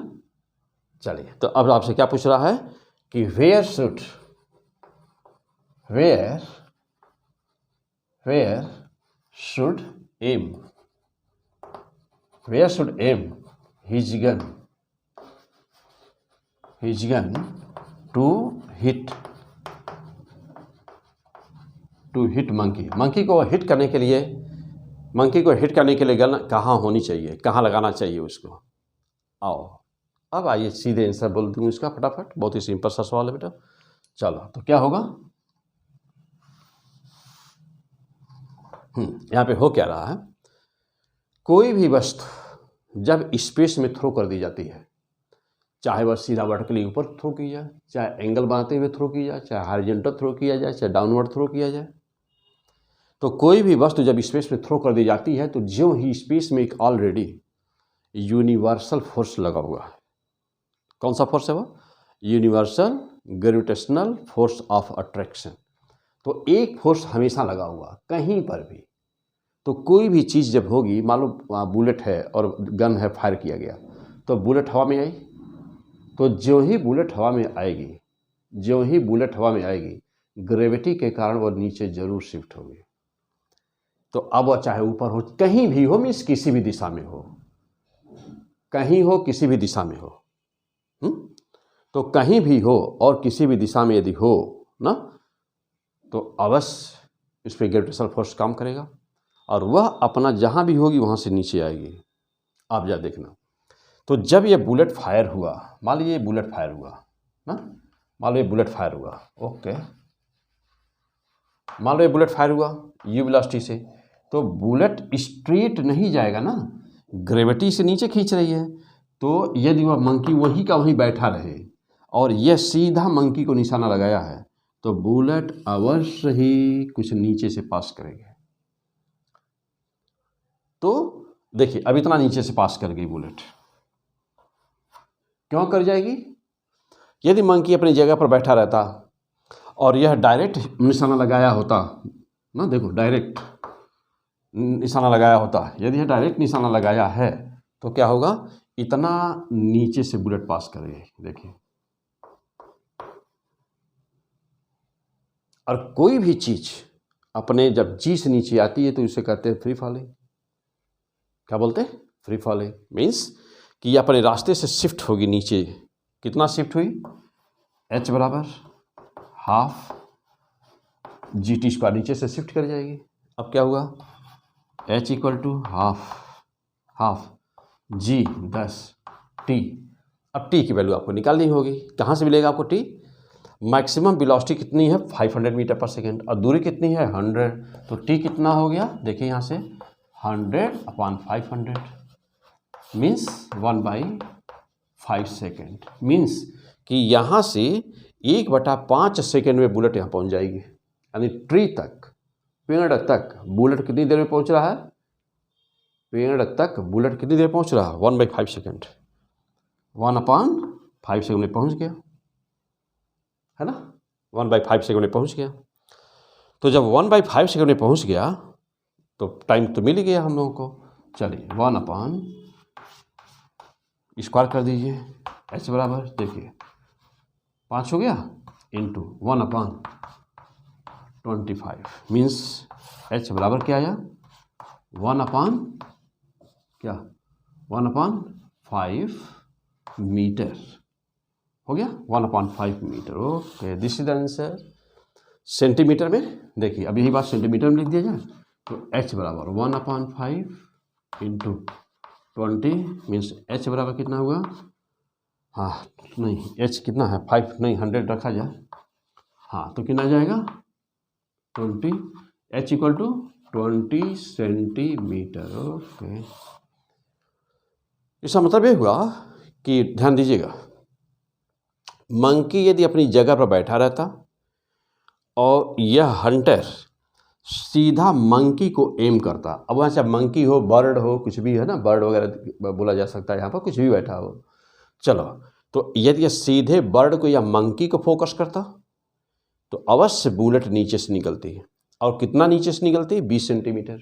चलिए, तो अब आपसे क्या पूछ रहा है कि where should aim his gun to hit monkey को हिट करने के लिए, गन कहाँ होनी चाहिए, कहाँ लगाना चाहिए उसको। आओ अब आइए सीधे आंसर बोल दूँ इसका फटाफट, बहुत ही सिंपल सा सवाल है बेटा। चलो, तो क्या होगा, यहाँ पे हो क्या रहा है, कोई भी वस्तु जब स्पेस में थ्रो कर दी जाती है, चाहे वह सीधा वर्टिकली ऊपर थ्रो की जाए, चाहे एंगल बनाते हुए थ्रो की जाए, चाहे हॉरिजॉन्टल थ्रो किया जाए, चाहे डाउनवर्ड थ्रो किया जाए, तो कोई भी वस्तु जब स्पेस में थ्रो कर दी जाती है तो ज्यों ही स्पेस में एक ऑलरेडी यूनिवर्सल फोर्स लगा हुआ है। कौन सा फोर्स है वो, universal gravitational force of attraction. तो एक फोर्स हमेशा लगा हुआ कहीं पर भी, तो कोई भी चीज़ जब होगी, मान लो बुलेट है और गन है, फायर किया गया, तो बुलेट हवा में आई, तो ज्यों ही बुलेट हवा में आएगी, ग्रेविटी के कारण वो नीचे जरूर शिफ्ट होगी। तो अब वो चाहे ऊपर हो, कहीं भी हो, मीन्स किसी भी दिशा में हो, कहीं हो किसी भी दिशा में हो, तो कहीं भी हो और किसी भी दिशा में यदि हो ना, तो अवश्य इस पर ग्रेविटेशनल फोर्स काम करेगा और वह अपना जहाँ भी होगी वहाँ से नीचे आएगी। आप जा देखना, तो जब ये बुलेट फायर हुआ, मान लीजिए बुलेट फायर हुआ ना, मान लो ये बुलेट फायर हुआ, ओके, मान लो ये बुलेट फायर हुआ यू वेलोसिटी से, तो बुलेट स्ट्रेट नहीं जाएगा ना, ग्रेविटी से नीचे खींच रही है, तो यदि वह मंकी वहीं का वहीं बैठा रहे और यह सीधा मंकी को निशाना लगाया है, तो बुलेट अवश्य ही कुछ नीचे से पास करेगी। तो देखिए, अब इतना नीचे से पास कर गई बुलेट, क्यों कर जाएगी, यदि मंकी अपनी जगह पर बैठा रहता और यह डायरेक्ट निशाना लगाया होता ना, देखो डायरेक्ट निशाना लगाया होता, यदि यह डायरेक्ट निशाना लगाया है तो क्या होगा, इतना नीचे से बुलेट पास करेगी। देखिए, और कोई भी चीज अपने जब जी से नीचे आती है तो इसे कहते हैं फ्री फॉलिंग। क्या बोलते हैं, फ्री फॉलिंग मीन्स कि ये अपने रास्ते से शिफ्ट होगी नीचे। कितना शिफ्ट हुई, h बराबर हाफ जी टी स्क्वायर, नीचे से शिफ्ट कर जाएगी। अब क्या हुआ, h equal to half g 10 t. अब टी की वैल्यू आपको निकालनी होगी, कहाँ से मिलेगा आपको टी, मैक्सिमम वेलोसिटी कितनी है 500 मीटर पर सेकेंड और दूरी कितनी है 100, तो टी कितना हो गया, देखिए यहाँ से 100/500 मीन्स 1/5 सेकेंड, मीन्स कि यहाँ से 1/5 सेकेंड में बुलेट यहाँ पहुँच जाएगी। यानी ट्री तक, पेड़ तक बुलेट कितनी देर में पहुँच रहा है, पेड़ तक बुलेट कितनी देर पहुँच रहा है 1/5 सेकेंड, 1/5 सेकेंड में पहुँच गया, है ना, 1/5 सेकेंड में पहुँच गया। तो जब 1/5 सेकेंड में पहुँच गया तो टाइम तो मिल ही गया हम लोगों को। चलिए 1/, स्क्वायर कर दीजिए, h बराबर देखिए 5 हो गया, इंटू 1/, 25 मीन्स h बराबर क्या आया 1/5 मीटर हो गया 1/5 metre. Okay this is the answer. Centimetre में देखिए अब यही बात सेंटीमीटर में लिख दिया जाए तो h बराबर 1/5 इंटू 20 मीन्स h बराबर कितना हुआ, हाँ नहीं h कितना है 5 नहीं 100 रखा जाए, हाँ तो कितना जाएगा 20 h equal to 20 centimetre. Okay इसका मतलब ये हुआ कि ध्यान दीजिएगा मंकी यदि अपनी जगह पर बैठा रहता और यह हंटर सीधा मंकी को एम करता, अब वहाँ से मंकी हो बर्ड हो कुछ भी है ना, बर्ड वगैरह बोला जा सकता है, यहाँ पर कुछ भी बैठा हो, चलो तो यदि यह सीधे बर्ड को या मंकी को फोकस करता तो अवश्य बुलेट नीचे से निकलती है, और कितना नीचे से निकलती है 20 सेंटीमीटर,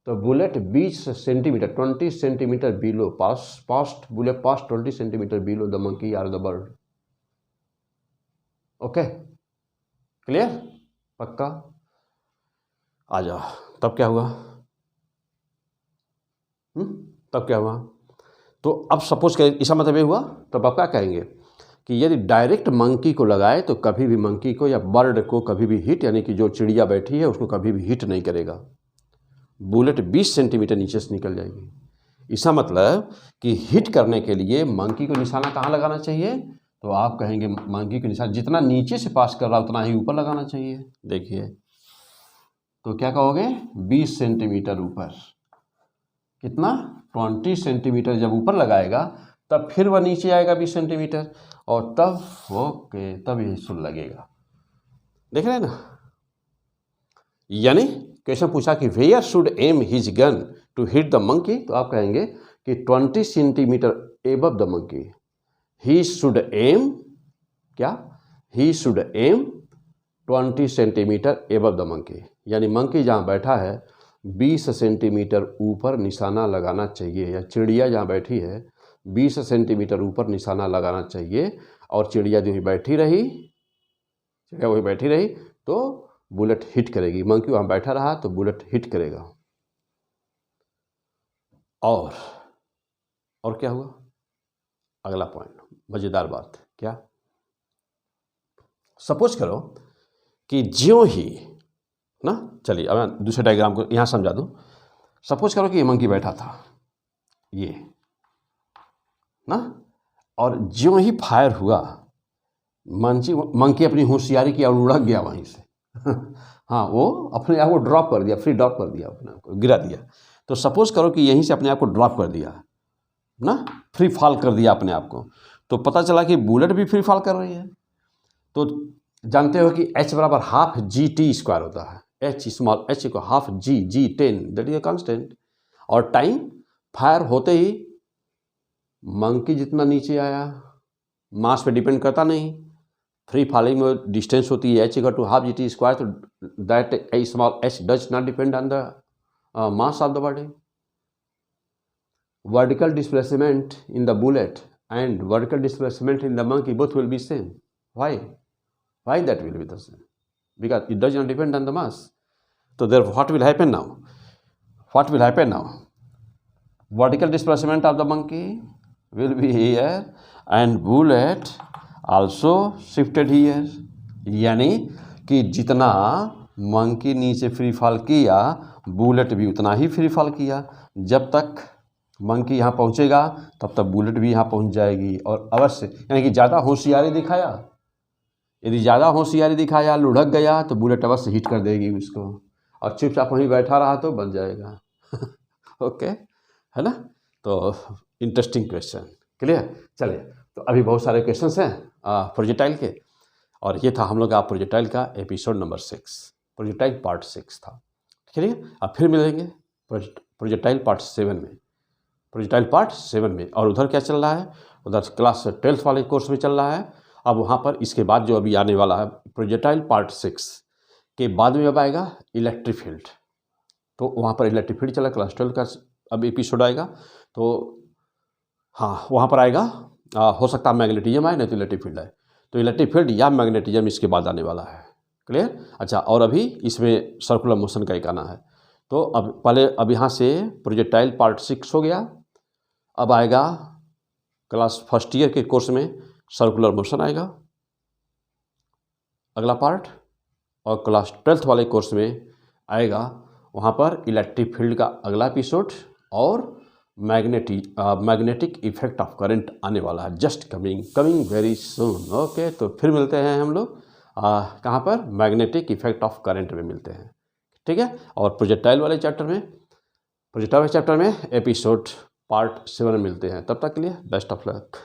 तो bullet 20 centimetre 20 centimetre below past bullet pass 20 centimetre below the monkey or the bird. Okay clear पक्का, आ जाओ तब क्या हुआ, तब क्या हुआ, तो अब सपोज करें इसका मतलब ये हुआ तब आप क्या कहेंगे कि यदि डायरेक्ट मंकी को लगाए तो कभी भी मंकी को या बर्ड को कभी भी हिट, यानी कि जो चिड़िया बैठी है उसको कभी भी हिट नहीं करेगा, बुलेट 20 सेंटीमीटर नीचे से निकल जाएगी। इसका मतलब कि हिट करने के लिए मंकी को निशाना कहाँ लगाना चाहिए, तो आप कहेंगे मंकी को निशाना जितना नीचे से पास कर रहा उतना ही ऊपर लगाना चाहिए। देखिए तो क्या कहोगे 20 सेंटीमीटर ऊपर, कितना 20 सेंटीमीटर जब ऊपर लगाएगा तब फिर वह नीचे आएगा 20 सेंटीमीटर और तब ओके तब ये सुन लगेगा। देख रहे हैं ना, यानी क्वेश्चन पूछा कि where should aim his gun to hit the monkey, तो आप कहेंगे कि 20 centimetre above the monkey, he should aim क्या, he should aim 20 centimetre above the monkey, यानी मंकी जहाँ बैठा है 20 सेंटीमीटर ऊपर निशाना लगाना चाहिए, या चिड़िया जहाँ बैठी है 20 सेंटीमीटर ऊपर निशाना लगाना चाहिए, और चिड़िया जो ही बैठी रही, चिड़िया वही बैठी रही तो बुलेट हिट करेगी, मंकी वहाँ बैठा रहा तो बुलेट हिट करेगा। और क्या हुआ, अगला पॉइंट मज़ेदार बात क्या, सपोज करो कि ज्यों ही ना, चलिए अब मैं दूसरे डायग्राम को यहाँ समझा दूँ। सपोज करो कि ये मंकी बैठा था ये ना, और ज्यों ही फायर हुआ मंकी अपनी होशियारी की और उड़क गया वहीं से हाँ वो अपने आप को ड्रॉप कर दिया, फ्री ड्रॉप कर दिया, अपने आप को गिरा दिया। तो सपोज करो कि यहीं से अपने आप को ड्रॉप कर दिया ना, फ्री फॉल कर दिया अपने आप को, तो पता चला कि बुलेट भी फ्री फॉल कर रही है। तो जानते हो कि h बराबर हाफ GT² होता है, h स्मॉल h को half G10 that is a constant, और टाइम फायर होते ही मंकी जितना नीचे आया मास पे डिपेंड करता नहीं, फ्री फॉलिंग में डिस्टेंस होती है h equal to half GT², तो that a small h does not depend on the mass of the body. Vertical displacement in the bullet and vertical displacement in the monkey both will be same. Why? Why that will be the same? Because it does not depend on the mass. So therefore, what will happen now? What will happen now? Vertical displacement of the monkey will be here and bullet also shifted here. यानी कि जितना मंकी नीचे फ्री फॉल किया बुलेट भी उतना ही फ्री फॉल किया। जब तक मंकी यहाँ पहुँचेगा तब तक बुलेट भी यहाँ पहुँच जाएगी, और अवश्य यानी कि ज़्यादा होशियारी दिखाया, यदि ज़्यादा होशियारी दिखाया लुढ़क गया तो बुलेट अवश्य हिट कर देगी उसको, और चुपचाप वहीं बैठा रहा तो बन जाएगा ओके है ना। तो इंटरेस्टिंग क्वेश्चन, क्लियर। चलिए तो अभी बहुत सारे क्वेश्चंस हैं प्रोजेक्टाइल के, और ये था हम लोग का प्रोजेक्टाइल का एपिसोड नंबर 6, प्रोजेक्टाइल पार्ट 6 था। चलिए अब फिर मिलेंगे प्रोजेक्टाइल पार्ट 7 में, प्रोजेक्टाइल पार्ट 7 में। और उधर क्या चल रहा है, उधर क्लास 12th वाले कोर्स में चल रहा है। अब वहाँ पर इसके बाद जो अभी आने वाला है प्रोजेक्टाइल पार्ट 6 के बाद में अब आएगा इलेक्ट्रिक फील्ड, तो वहाँ पर इलेक्ट्रिक फील्ड चला, क्लास 12 का अब एपिसोड आएगा, तो हाँ वहाँ पर आएगा। हो सकता है मैग्नेटिज्म आए नहीं तो इलेक्ट्रिक फील्ड आए, तो इलेक्ट्रिक फील्ड या मैग्नेटिज्म इसके बाद आने वाला है क्लियर। अच्छा, और अभी इसमें सर्कुलर मोशन का एक आना है। तो अब यहाँ से प्रोजेक्टाइल पार्ट 6 हो गया। अब आएगा क्लास फर्स्ट ईयर के कोर्स में सर्कुलर मोशन आएगा अगला पार्ट, और क्लास 12th वाले कोर्स में आएगा वहाँ पर इलेक्ट्रिक फील्ड का अगला एपिसोड और मैग्नेटिक इफेक्ट ऑफ करंट आने वाला है, just coming very soon. Okay, तो फिर मिलते हैं हम लोग कहाँ पर, मैग्नेटिक इफेक्ट ऑफ करंट में मिलते हैं, ठीक है। और प्रोजेक्टाइल वाले चैप्टर में एपिसोड पार्ट 7 में मिलते हैं। तब तक के लिए बेस्ट ऑफ लक।